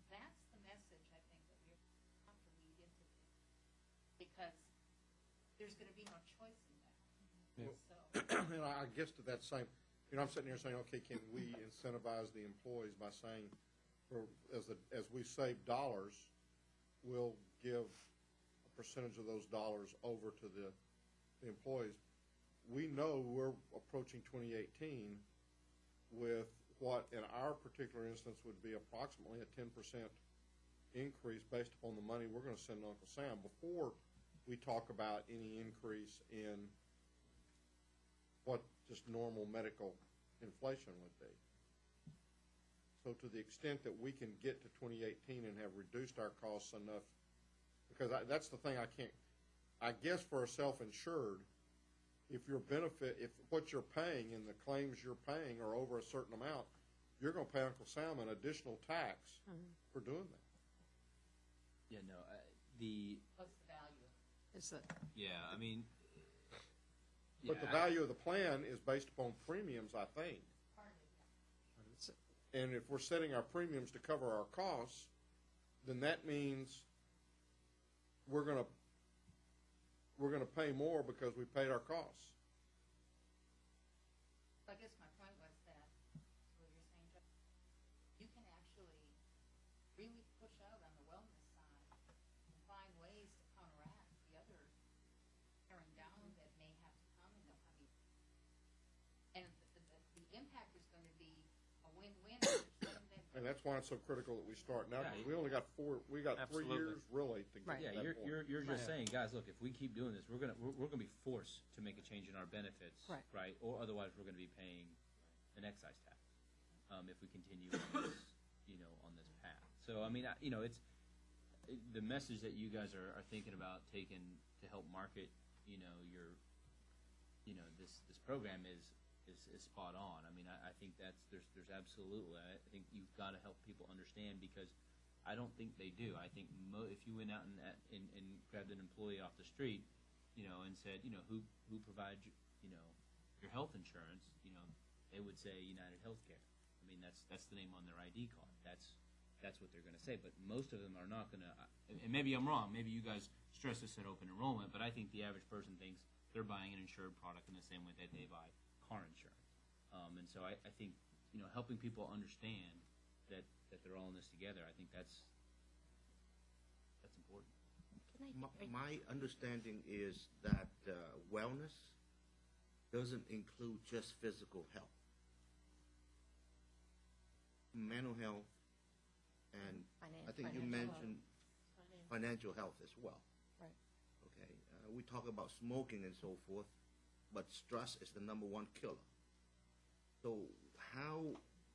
That's the message I think that we have to lead into this, because there's going to be no choice in that. So, And I guess to that same, I'm sitting here saying, okay, can we incentivize the employees by saying, as we save dollars, we'll give a percentage of those dollars over to the employees. We know we're approaching 2018 with what, in our particular instance, would be approximately a 10% increase based upon the money we're going to send to Uncle Sam before we talk about any increase in what just normal medical inflation would be. So to the extent that we can get to 2018 and have reduced our costs enough, because that's the thing I guess for a self-insured, if what you're paying and the claims you're paying are over a certain amount, you're going to pay Uncle Sam an additional tax for doing that. Yeah, no, what's the value? Yeah, I mean. But the value of the plan is based upon premiums, I think. And if we're setting our premiums to cover our costs, then that means we're going to pay more because we paid our costs. I guess my point was that what you're saying, Jeff, you can actually really push out on the wellness side and find ways to counteract the other tearing down that may have to come. And the impact is going to be a win-win. And that's why it's so critical that we start now. Because we only got 3 years really to get to that point. You're just saying, guys, look, if we keep doing this, we're gonna be forced to make a change in our benefits, right? Or otherwise, we're gonna be paying an excise tax if we continue on this, on this path. So I mean, it's the message that you guys are thinking about taking to help market, this program is spot on. I mean, I think there's absolutely. I think you've got to help people understand, because I don't think they do. I think if you went out and grabbed an employee off the street, and said, who provides your health insurance, they would say United Healthcare. I mean, that's the name on their ID card. That's what they're going to say. But most of them are not going to. And maybe I'm wrong. Maybe you guys stress this at open enrollment, but I think the average person thinks they're buying an insured product in the same way that they buy car insurance. And so I think, helping people understand that they're all in this together, I think that's important. My understanding is that wellness doesn't include just physical health. Mental health, and I think you mentioned financial health as well. Right. Okay. We talk about smoking and so forth, but stress is the number one killer. So how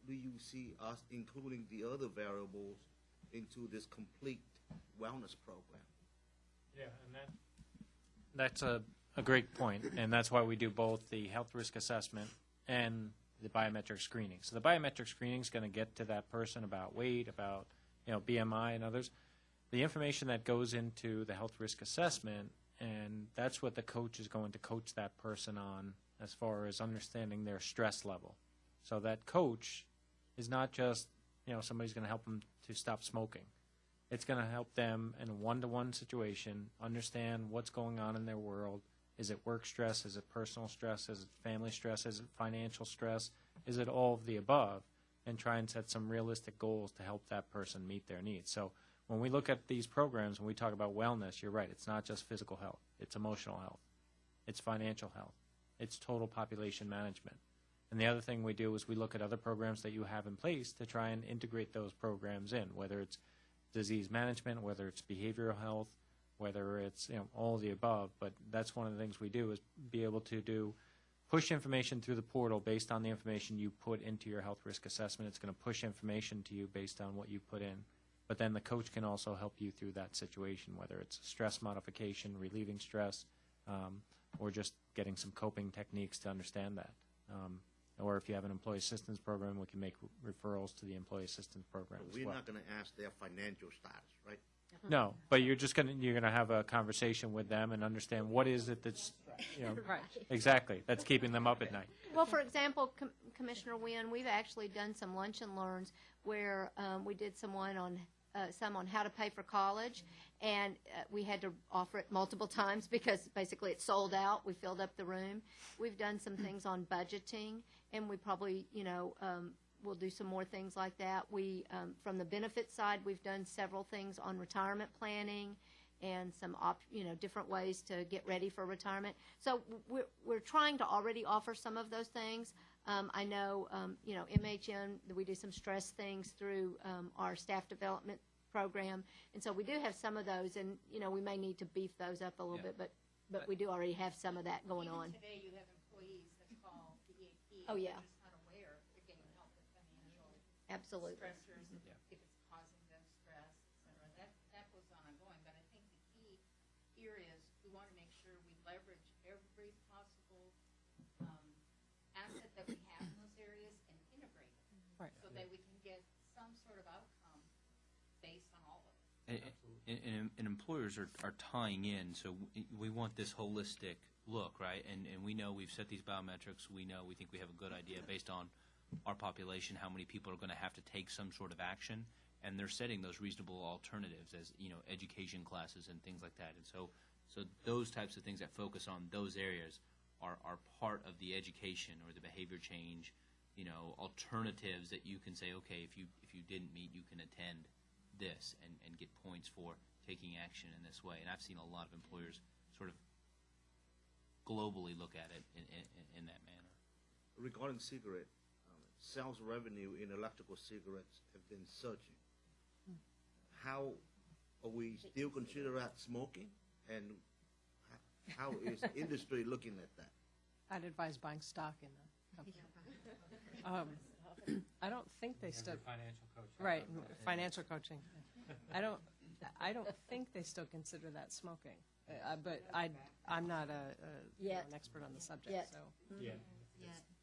do you see us including the other variables into this complete wellness program? Yeah, and that's a great point, and that's why we do both the health risk assessment and the biometric screening. So the biometric screening is going to get to that person about weight, about BMI and others. The information that goes into the health risk assessment, and that's what the coach is going to coach that person on as far as understanding their stress level. So that coach is not just, somebody's going to help them to stop smoking. It's going to help them in a one-to-one situation understand what's going on in their world. Is it work stress? Is it personal stress? Is it family stress? Is it financial stress? Is it all of the above? And try and set some realistic goals to help that person meet their needs. So when we look at these programs, when we talk about wellness, you're right. It's not just physical health. It's emotional health. It's financial health. It's total population management. And the other thing we do is we look at other programs that you have in place to try and integrate those programs in, whether it's disease management, whether it's behavioral health, whether it's all of the above. But that's one of the things we do, is be able to push information through the portal based on the information you put into your health risk assessment. It's going to push information to you based on what you put in. But then the coach can also help you through that situation, whether it's stress modification, relieving stress, or just getting some coping techniques to understand that. Or if you have an employee assistance program, we can make referrals to the employee assistance program as We're well. not going to ask their financial status, right? No, but you're gonna have a conversation with them and understand what is it that's Right. exactly that's keeping them up at night. Well, for example, Commissioner Wynn, we've actually done some lunch and learns where we did some on how to pay for college, and we had to offer it multiple times because basically it sold out. We filled up the room. We've done some things on budgeting, and we probably, we'll do some more things like that. We, from the benefit side, we've done several things on retirement planning and some, different ways to get ready for retirement. So we're trying to already offer some of those things. I know, MHN, we do some stress things through our staff development program, and so we do have some of those, and we may need to beef those up a little bit, but we do already have some of that going on. Today you have employees that call the EAP. Oh, yeah. They're just not aware they're getting help with financial Absolutely. stressors, if it's causing them stress, et cetera. That goes on ongoing, but I think the key here is we want to make sure we leverage every possible asset that we have in those areas and integrate it. Right. So that we can get some sort of outcome based on all of it. And employers are tying in, so we want this holistic look, right? And we know we've set these biometrics. We think we have a good idea based on our population, how many people are going to have to take some sort of action, and they're setting those reasonable alternatives as education classes and things like that. And so those types of things that focus on those areas are part of the education or the behavior change, alternatives that you can say, okay, if you didn't meet, you can attend this and get points for taking action in this way. And I've seen a lot of employers sort of globally look at it in that manner. Regarding cigarette, sales revenue in electrical cigarettes have been surging. How are we still consider that smoking? And how is industry looking at that? I'd advise buying stock in the company. I don't think they still. Financial coaching. Right, financial coaching. I don't think they still consider that smoking. But I'm not an expert on the subject, Yet. so. Yeah.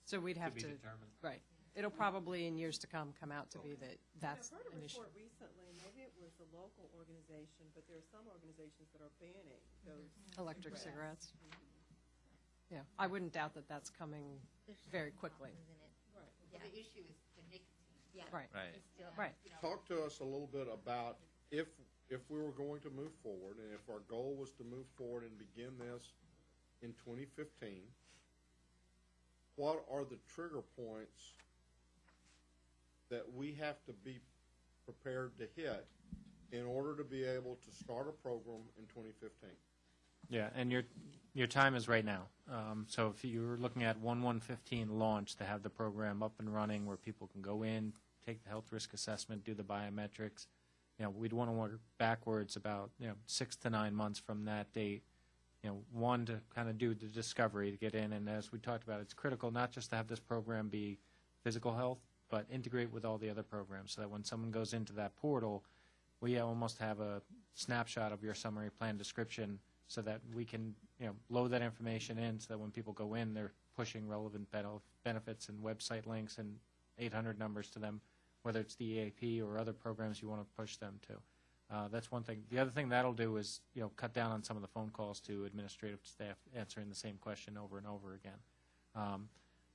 So we'd have be to, determined. right. It'll probably in years to come out to be that's I heard an a issue. report recently, maybe it was a local organization, but there are some organizations that are banning those. Electric cigarettes. Yeah, I wouldn't doubt that that's coming very quickly. Well, the issue is the nicotine. Yeah. Right. Right. It's still, Right. Talk to us a little bit about if we were going to move forward, and if our goal was to move forward and begin this in 2015, what are the trigger points that we have to be prepared to hit in order to be able to start a program in 2015? Yeah, and your time is right now. So if you're looking at 1/1/15 launch to have the program up and running where people can go in, take the health risk assessment, do the biometrics, we'd want to work backwards about 6 to 9 months from that date. One, to kind of do the discovery to get in, and as we talked about, it's critical not just to have this program be physical health, but integrate with all the other programs so that when someone goes into that portal, we almost have a snapshot of your summary plan description so that we can load that information in so that when people go in, they're pushing relevant benefits and website links and 800 numbers to them, whether it's the EAP or other programs you want to push them to. That's one thing. The other thing that'll do is cut down on some of the phone calls to administrative staff answering the same question over and over again.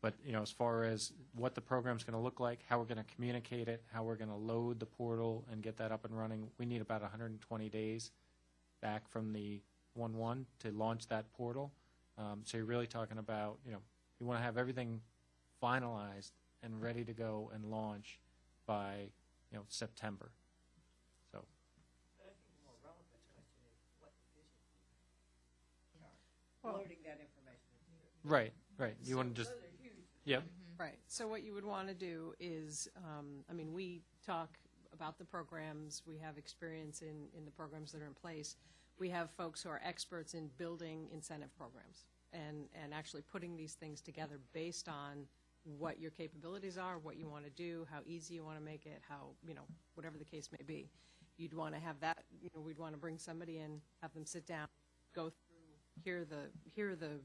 But as far as what the program's going to look like, how we're going to communicate it, how we're going to load the portal and get that up and running, we need about 120 days back from the 1/1 to launch that portal. So you're really talking about, you want to have everything finalized and ready to go and launch by, September. So. But I think the more relevant question is what division Loading that information. Right. You want to just. Those are huge. Yep. Right. So what you would want to do is, I mean, we talk about the programs. We have experience in the programs that are in place. We have folks who are experts in building incentive programs and actually putting these things together based on what your capabilities are, what you want to do, how easy you want to make it, how, whatever the case may be. You'd want to have that, we'd want to bring somebody in, have them sit down, go through, hear the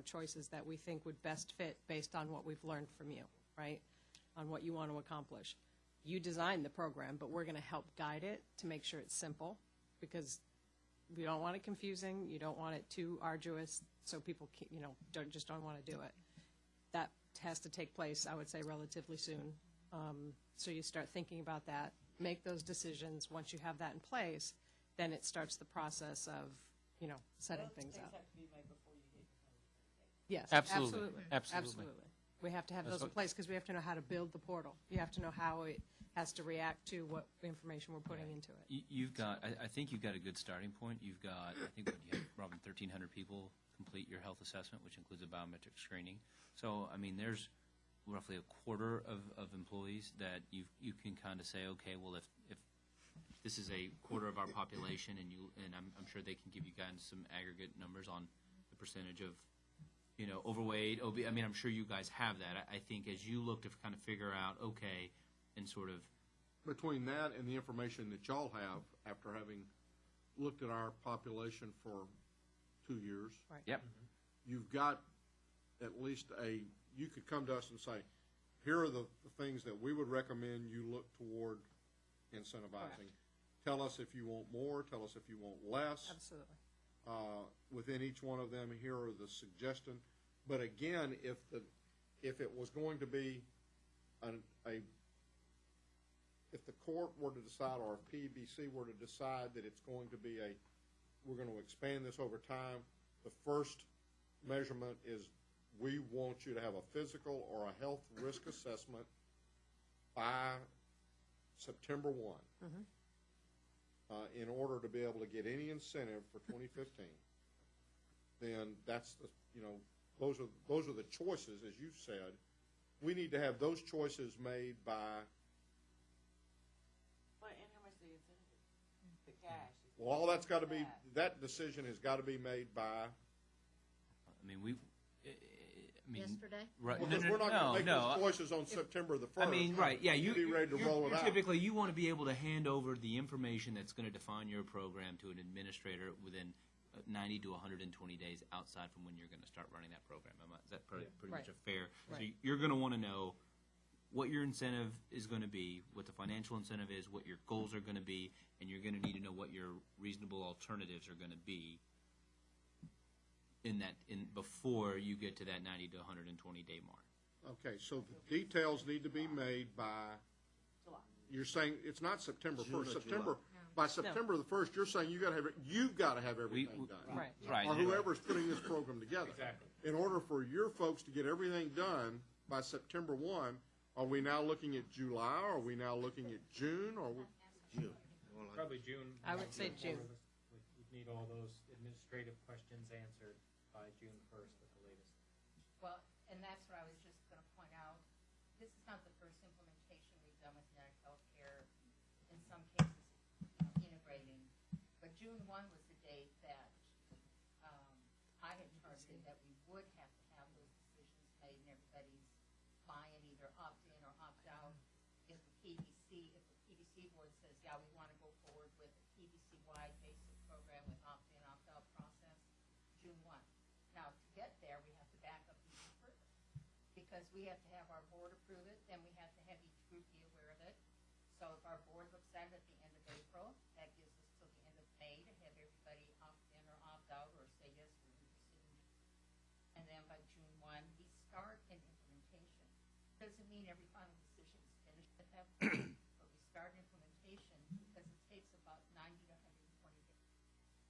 choices that we think would best fit based on what we've learned from you, right? On what you want to accomplish. You design the program, but we're going to help guide it to make sure it's simple, because we don't want it confusing. You don't want it too arduous, so people, don't want to do it. That has to take place, I would say, relatively soon. So you start thinking about that, make those decisions. Once you have that in place, then it starts the process of, setting things up. have to be made before you get Yes, Absolutely. absolutely. Absolutely. We have to have That's those in what- place because we have to know how to build the portal. You have to know how it has to react to what information we're putting into it. You've got, I think you've got a good starting point. You've got, I think you have, Robin, 1,300 people complete your health assessment, which includes a biometric screening. So, I mean, there's roughly a quarter of employees that you can kind of say, okay, well, if this is a quarter of our population, and I'm sure they can give you guys some aggregate numbers on the percentage of, overweight, obese. I mean, I'm sure you guys have that. I think as you look to kind of figure out, okay, and sort of Between that and the information that y'all have, after having looked at our population for 2 years, Right. Yep. you've got at least you could come to us and say, here are the things that we would recommend you look toward incentivizing. Tell us if you want more, tell us if you want less. Absolutely. Within each one of them, here are the suggestions. But again, if it was going to be if the court were to decide, or if PBC were to decide that it's going to be we're going to expand this over time, the first measurement is we want you to have a physical or a health risk assessment by September 1. Mm-hmm. In order to be able to get any incentive for 2015, then that's those are the choices, as you said. We need to have those choices made by. But and how much the incentive? The cash. Well, all that's got to be, that decision has got to be made by. I mean, Yesterday? Right. Because we're not going to make those choices on September the 1st. I mean, right, yeah. You'll be ready to roll it out. Typically, you want to be able to hand over the information that's going to define your program to an administrator within 90 to 120 days outside from when you're going to start running that program. Is that pretty much a fair? Right. So you're going to want to know what your incentive is going to be, what the financial incentive is, what your goals are going to be, and you're going to need to know what your reasonable alternatives are going to be before you get to that 90 to 120 day mark. Okay, so the details need to be made by. July. You're saying it's not September June 1st. or September July. by September the 1st. You're saying you've got to have everything done. Right. Right. Or whoever's putting this program together. Exactly. In order for your folks to get everything done by September 1, are we now looking at July? Are we now looking at June? Or June. Probably June. I would say June. We'd need all those administrative questions answered by June 1st at the latest. Well, and that's what I was just going to point out. This is not the first implementation we've done with United Healthcare. In some cases, integrating. But June 1 was the date that I had targeted that we would have to have those decisions made and everybody's buy-in, either opt-in or opt-out. If the PBC board says, yeah, we want to go forward with a PBC-wide basic program with opt-in, opt-out process, June 1. Now, to get there, we have to back up even further because we have to have our board approve it, then we have to have each group be aware of it. So if our board looks at it at the end of April, that gives us till the end of May to have everybody opt in or opt out or say, yes, we're interested in it. And then by June 1, we start an implementation. Doesn't mean every final decision is finished at that point, but we start implementation because it takes about 90 to 120 days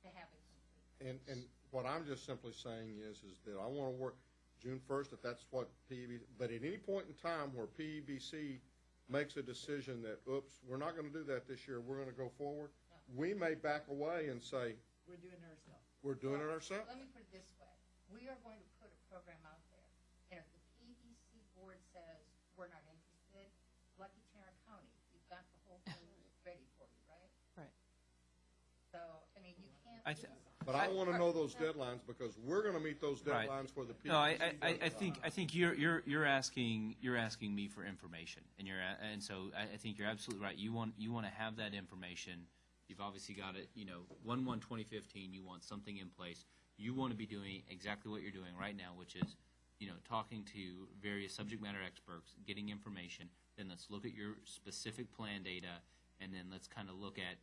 to have it complete. and what I'm just simply saying is that I want to work June 1st, if that's what PBC. But at any point in time where PBC makes a decision that, oops, we're not going to do that this year, we're going to go forward, we may back away and say, We're doing it ourselves. we're doing it ourselves. Let me put it this way. We are going to put a program out there, and if the PBC board says, we're not interested. Lucky Tarrant County, you've got the whole thing ready for you, right? Right. So, I mean, you can't. But I want to know those deadlines because we're going to meet those Right. deadlines for the PPC. No, I think you're asking me for information, and so I think you're absolutely right. You want to have that information. You've obviously got it. 1/1/2015. You want something in place. You want to be doing exactly what you're doing right now, which is, talking to various subject matter experts, getting information. Then let's look at your specific plan data, and then let's kind of look at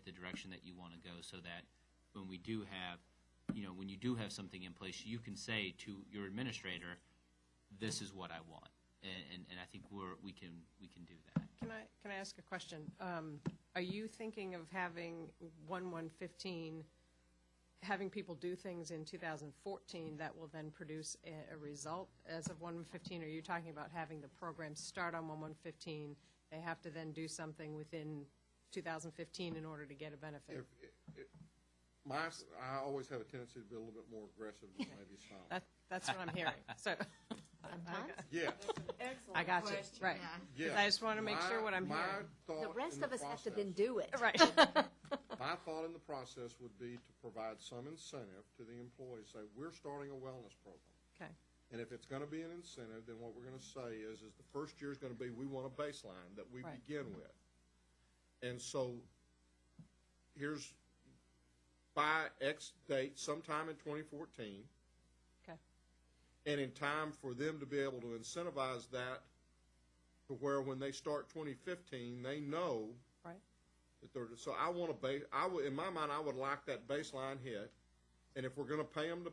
the direction that you want to go, so that when we do have, when you do have something in place, you can say to your administrator, "This is what I want," and I think we can do that. Can I ask a question? Are you thinking of having 1/1/15, having people do things in 2014 that will then produce a result as of 1/1/15? Are you talking about having the program start on 1/1/15? They have to then do something within 2015 in order to get a benefit? I always have a tendency to be a little bit more aggressive than maybe some. That's what I'm hearing. So, Yeah. I got you. Right. Yeah. I just want to make sure what I'm hearing. The rest of us have to then do it. Right. My thought in the process would be to provide some incentive to the employees. Say, we're starting a wellness program. Okay. And if it's going to be an incentive, then what we're going to say is the first year is going to be, we want a baseline that we Right. begin with. And so here's by X date, sometime in 2014. Okay. And in time for them to be able to incentivize that to where when they start 2015, they know Right. that they're, so I want to in my mind, I would like that baseline hit. And if we're going to pay them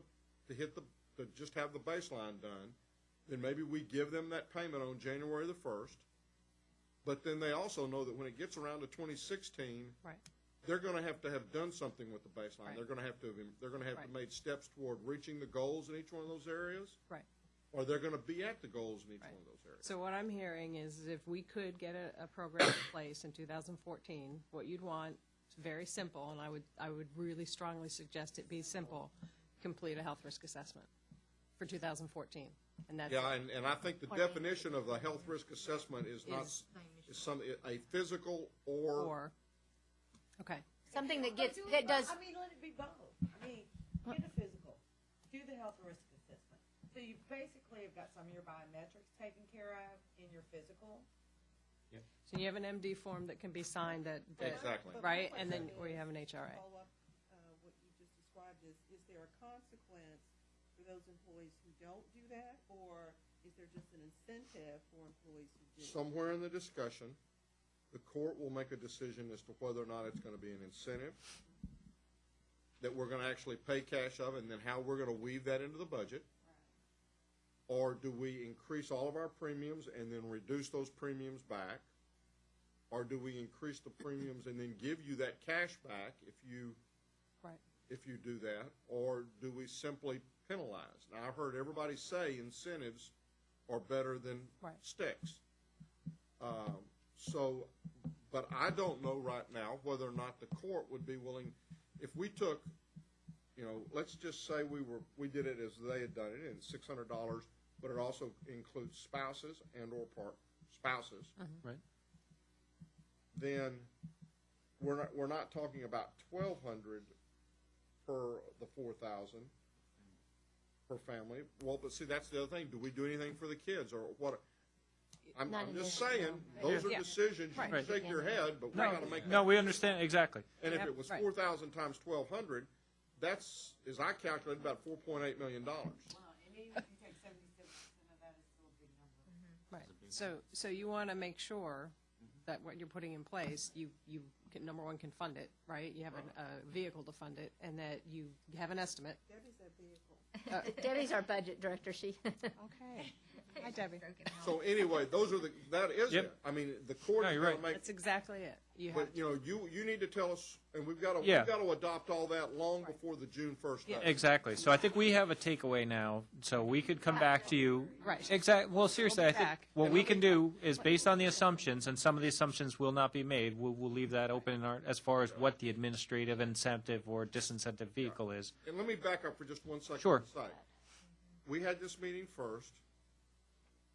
to hit to just have the baseline done, then maybe we give them that payment on January the 1st. But then they also know that when it gets around to 2016, Right. they're going to have done something with the baseline. Right. They're going to have to Right. have made steps toward reaching the goals in each one of those areas. Right. Or they're going to be at the goals in each Right. one of those areas. So what I'm hearing is if we could get a program in place in 2014, what you'd want, it's very simple, and I would really strongly suggest it be simple, complete a health risk assessment for 2014. And that's Yeah, and I think the definition of a health risk assessment is not a physical or okay. Something that does. I mean, let it be both. I mean, get a physical, do the health risk assessment. So you basically have got some of your biometrics taken care of in your physical. So you have an MD form that can be signed that Exactly. right, and then or you have an HRA. Follow up, what you just described is there a consequence for those employees who don't do that, or is there just an incentive for employees who do? somewhere in the discussion, the court will make a decision as to whether or not it's going to be an incentive that we're going to actually pay cash of, and then how we're going to weave that into the budget. Or do we increase all of our premiums and then reduce those premiums back? Or do we increase the premiums and then give you that cash back if you do that? Or do we simply penalize? Now, I've heard everybody say incentives are better than sticks. But I don't know right now whether or not the court would be willing, if we took, let's just say we did it as they had done it, and $600, but it also includes spouses and/or spouses. Right. Then we're not talking about $1,200 per the 4,000 per family. Well, but see, that's the other thing. Do we do anything for the kids or what? I'm just saying, those are decisions. You can shake your head, but we got to make. No, we understand exactly. And if it was 4,000 times 1,200, that's, as I calculated, about $4.8 million. Wow, and even if you take 76% of that, it's still a big number. Right. So you want to make sure that what you're putting in place, you can, number one, can fund it, right? You have a vehicle to fund it, and that you have an estimate. Debbie's that vehicle. Debbie's our budget director. She. Okay. Hi, Debbie. So anyway, that is it. I mean, the court is going to make. That's exactly it. But you need to tell us, and we've got to adopt all that long before the June 1st. Yeah. Exactly. So I think we have a takeaway now. So we could come back to you. Right. Exactly. Well, seriously, I think what we can do is based on the assumptions, and some of the assumptions will not be made. We'll leave that open as far as what the administrative incentive or disincentive vehicle is. And let me back up for just 1 second. Sure. We had this meeting first,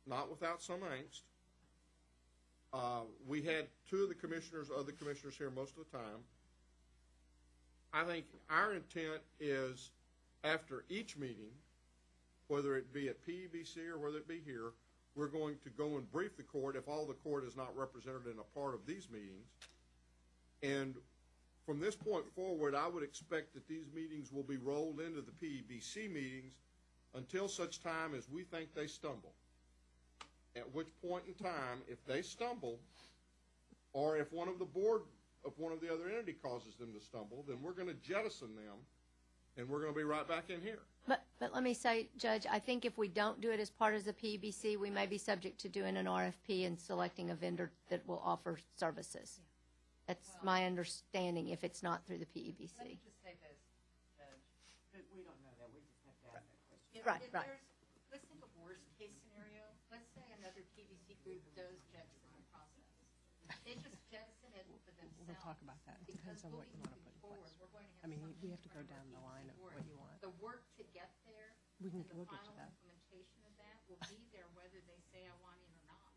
not without some angst. We had two of the commissioners, other commissioners here most of the time. I think our intent is after each meeting, whether it be at PEBC or whether it be here, we're going to go and brief the court if all the court is not represented in a part of these meetings. And from this point forward, I would expect that these meetings will be rolled into the PEBC meetings until such time as we think they stumble. At which point in time, if they stumble, or if one of the board of one of the other entity causes them to stumble, then we're going to jettison them, and we're going to be right back in here. But let me say, Judge, I think if we don't do it as part of the PEBC, we may be subject to doing an RFP and selecting a vendor that will offer services. That's my understanding if it's not through the PEBC. Let me just say this, Judge. We don't know that, we just have to ask that question. Right, If right. let's think of worst case scenario. Let's say another PBC group does jettison the process. They just jettison it for themselves. We'll talk about that. It depends on what you want to put in place. We're going to I mean, something we have to go for down the PBC line of board. what you want. The work to get there We can- and the we'll get to final that. implementation of that will be there whether they say I want it or not.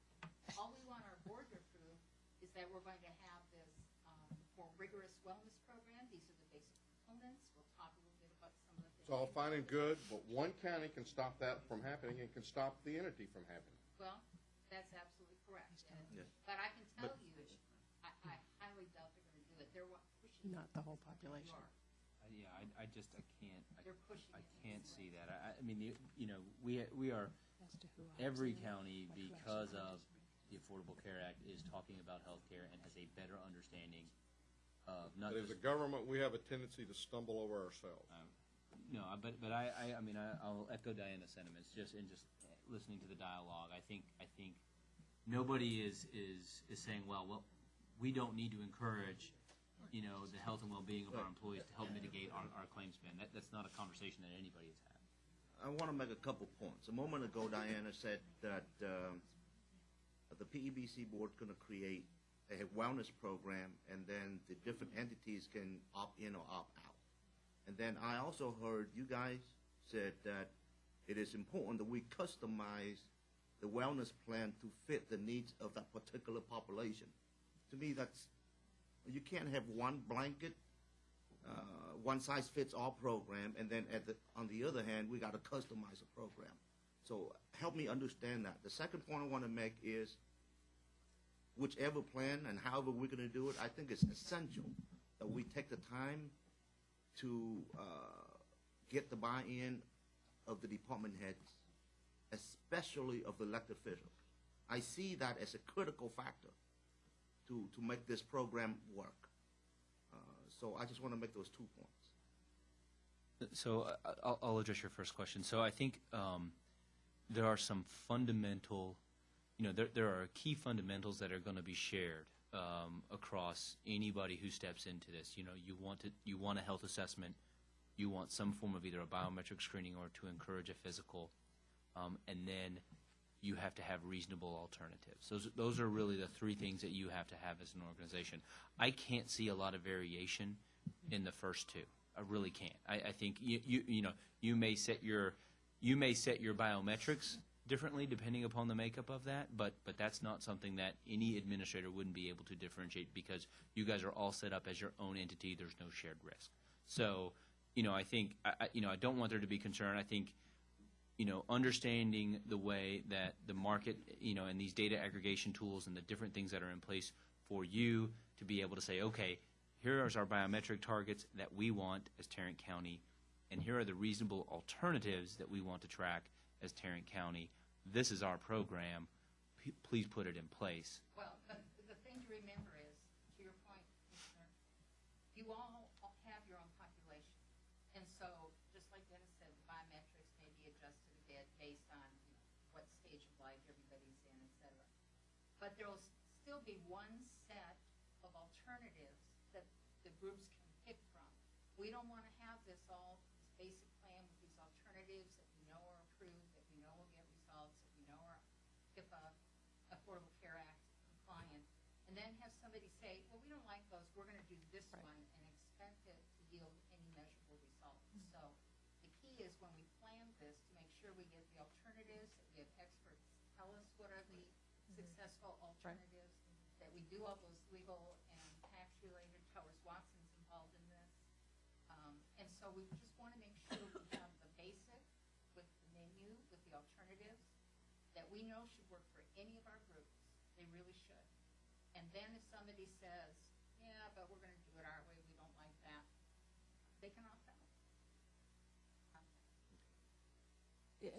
All we want our board to approve is that we're going to have this more rigorous wellness program. These are the basic components. We'll talk a little bit about some of the things. It's all fine and good, but one county can stop that from happening and can stop the entity from happening. Well, that's absolutely correct. Yeah. But I can tell you, I highly doubt they're going to do it. They're pushing. Not the whole population. Yeah, I just can't. They're pushing I it can't this see that. I mean, you know, we are As to who every owns it, county what because collection of the Affordable Care Act is talking about healthcare and has a better understanding of not But as just a government, we have a tendency to stumble over ourselves. no, but I mean I'll echo Diana's sentiments just listening to the dialogue. I think nobody is saying well we don't need to encourage the health and well-being of our employees to help mitigate our claim spend. That's not a conversation that anybody has had. I want to make a couple points. A moment ago, Diana said that the PEBC board is going to create a wellness program, and then the different entities can opt in or opt out. And then I also heard you guys said that it is important that we customize the wellness plan to fit the needs of that particular population. To me, you can't have one blanket, one-size-fits-all program, and then on the other hand, we got to customize a program. So help me understand that. The second point I want to make is whichever plan and however we're going to do it, I think it's essential that we take the time to get the buy-in of the department heads, especially of the elected officials. I see that as a critical factor to make this program work. So I just want to make those 2 points. So I'll address your first question. So I think there are some fundamental, there are key fundamentals that are going to be shared across anybody who steps into this. You want a health assessment, you want some form of either a biometric screening or to encourage a physical, and then you have to have reasonable alternatives. Those are really the 3 things that you have to have as an organization. I can't see a lot of variation in the first 2. I really can't. I think you may set your biometrics differently depending upon the makeup of that, but that's not something that any administrator wouldn't be able to differentiate because you guys are all set up as your own entity. There's no shared risk. So, I think I don't want there to be concern. I think understanding the way that the market, and these data aggregation tools and the different things that are in place for you to be able to say, okay, here are our biometric targets that we want as Tarrant County, and here are the reasonable alternatives that we want to track as Tarrant County. This is our program. Please put it in place. Well, but the thing to remember is, to your point, Commissioner, you all have your own population. And so, just like Dennis said, the biometrics may be adjusted a bit based on what stage of life everybody's in, et cetera. But there will still be one set of alternatives that the groups can pick from. We don't want to have this basic plan with these alternatives that we know are approved, that we know will get results, that we know are HIPAA, Affordable Care Act compliant, and then have somebody say, well, we don't like those, we're going to do this one, and expect it to yield any measurable results. So the key is when we plan this to make sure we get the alternatives, that we have experts tell us what are the successful alternatives, that we do all those legal and tax-related, Towers Watson's involved in this. And so we just want to make sure we have the basic with the menu, with the alternatives, that we know should work for any of our groups. They really should. And then if somebody says, yeah, but we're going to do it our way, we don't like that, they can opt out.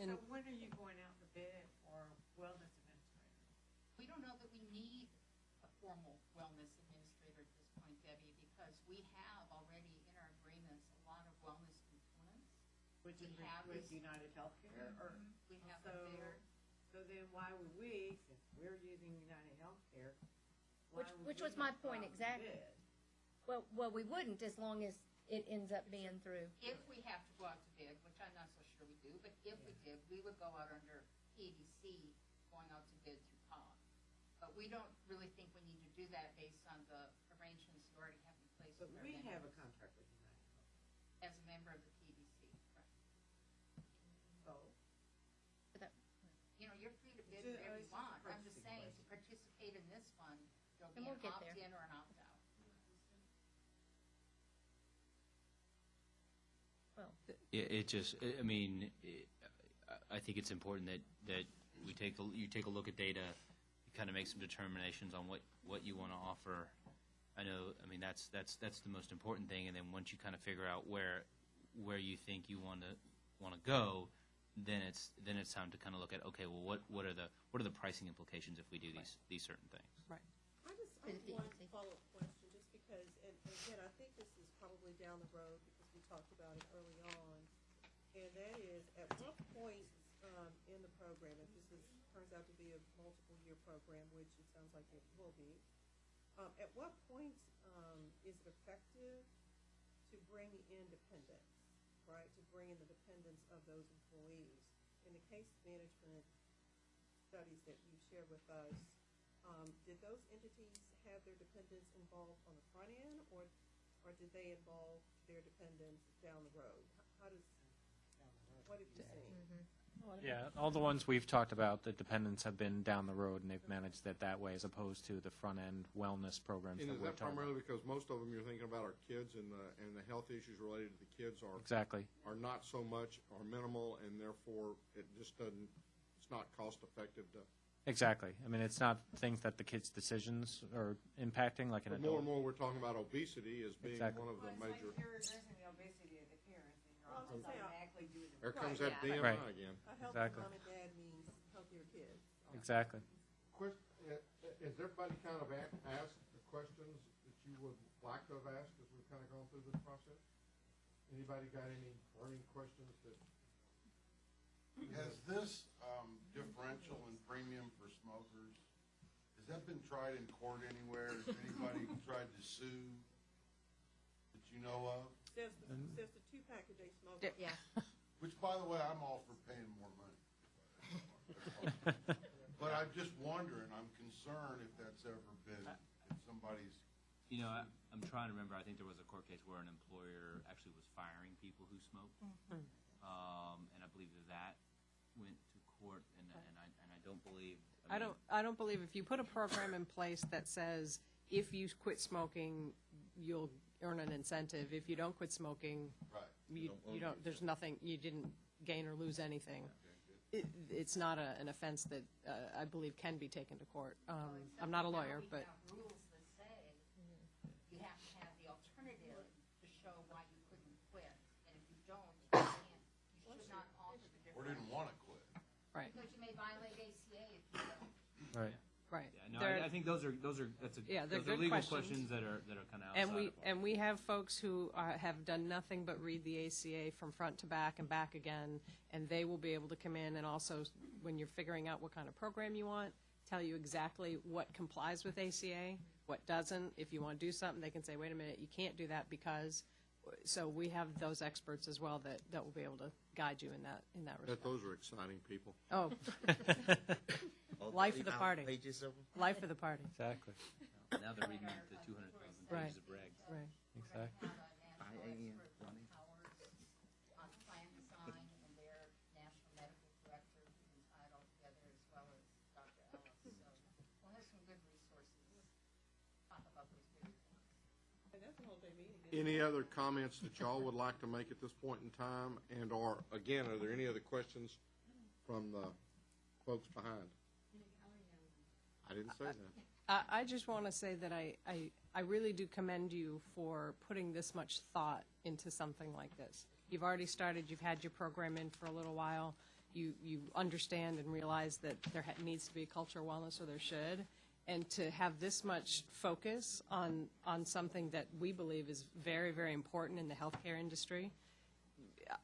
And So when are you going out to bid for wellness administrators? We don't know that we need a formal wellness administrator at this point, Debbie, because we have already in our agreements a lot of wellness components. Which is We have with this- United Healthcare, or? We have So, a fair, so then why would we, since we're using United Healthcare, why would Which we was my not go point, out to exactly. bid? Well, we wouldn't as long as it ends up being through. if we have to go out to bid, which I'm not so sure we do, but if we did, we would go out under PDC, going out to bid through COG. But we don't really think we need to do that based on the arrangements you already have in place. But with our we have a vendors contract with United Healthcare. as a member of the PDC. Right. So, But that, you're free to bid Ju- whatever it's you just a want. I'm just purchasing saying, to question. participate in this fund, there'll And be we'll an get there. opt-in or an opt-out. It just, I mean, I think it's important that you take a look at data, you kind of make some determinations on what you want to offer. I mean, that's the most important thing, and then once you kind of figure out where you think you want to go, then it's time to kind of look at, okay, well, what are the pricing implications if we do these certain things? Right. I have one follow-up question, just because, and again, I think this is probably down the road, because we talked about it early on, and that is, at what point in the program, if turns out to be a multiple-year program, which it sounds like it will be, at what point is it effective to bring in dependents, right, to bring in the dependents of those employees? In the case management studies that you shared with us, did those entities have their dependents involved on the front end, or did they involve their dependents down the road? What have you seen? Yeah, all the ones we've talked about, the dependents have been down the road, and they've managed it that way, as opposed to the front-end wellness programs And that is we're that talking about. primarily because most of them you're thinking about are kids, and the health issues related to the kids Exactly. are not so much, or minimal, and therefore it just doesn't, it's not cost-effective to. Exactly. I mean, it's not things that the kids' decisions are impacting, like an But more adult. and more, we're talking about obesity as being Exactly. one of the Well, it's major. like if you're addressing the obesity of the parents, then you're Well, I was almost gonna say, automatically doing the. There comes Right, that yeah. BMI Right. again. A healthy Exactly. mom and dad means healthier kids. Exactly. Has everybody kind of asked the questions that you would like to have asked as we've kind of gone through this process? Anybody got any burning questions that? Has this differential in premium for smokers, has that been tried in court anywhere? Has anybody tried to sue that you know of? Says the 2-pack-a-day smoker. Yeah. Which, by the way, I'm all for paying more money. But I'm just wondering, I'm concerned if that's ever been, if somebody's, I'm trying to remember. I think there was a court case where an employer actually was firing people who smoked, and I believe that went to court. And I don't believe. I don't believe if you put a program in place that says if you quit smoking, you'll earn an incentive. If you don't quit smoking, right. you don't. There's nothing. You didn't gain or lose anything. It's not an offense that I believe can be taken to court. I'm not a lawyer, but. Now we have rules that say you have to have the alternative to show why you couldn't quit, and if you don't, you should not offer the difference. Or didn't want to quit. Right. Because you may violate ACA if you don't. Right. Right. Yeah, no, I think those are Yeah, they're those are good legal questions. that are kind of outside. And we have folks who have done nothing but read the ACA from front to back and back again, and they will be able to come in and also, when you're figuring out what kind of program you want, tell you exactly what complies with ACA, what doesn't. If you want to do something, they can say, wait a minute, you can't do that because. So we have those experts as well that will be able to guide you in that respect. Those are exciting people. Oh. Life of the party. Life of the party. Exactly. Now they're reading the 200,000 Right. pages of regs. Right. Exactly. On plan design, and their national medical director, who's tied all together, as well as Dr. Any other comments that y'all would like to make at this point in time? And or, again, are there any other questions from the folks behind? I didn't say that. I just want to say that I really do commend you for putting this much thought into something like this. You've already started, you've had your program in for a little while. You understand and realize that there needs to be a culture of wellness, or there should. And to have this much focus on something that we believe is very, very important in the healthcare industry,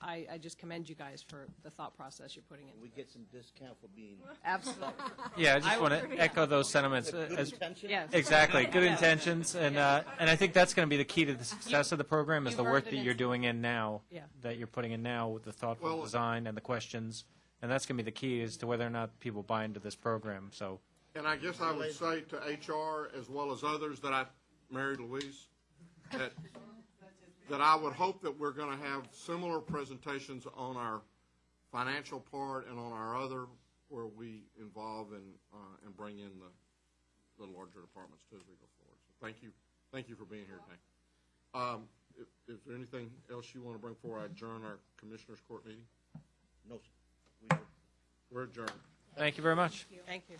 I just commend you guys for the thought process you're putting in. We get some discount for being. Absolutely. Yeah, I just want to agree. echo those sentiments. Good intention? Yes. Exactly, good Yeah. intentions, and I think that's going to be the key to the success of the program is you've the work earned that an you're instant. doing in now, Yeah. that you're putting in now with the thoughtful Well- design and the questions, and that's going to be the key as to whether or not people buy into this program. So, And I guess I would say to HR as well as others that I married Louise, that I would hope that we're going to have similar presentations on our financial part and on our other, where we involve and bring in the larger departments too as we go forward. So thank you for being here today. Is there anything else you want to bring forward? I adjourn our Commissioners Court meeting. No, sir. We're adjourned. thank you very much. Thank you.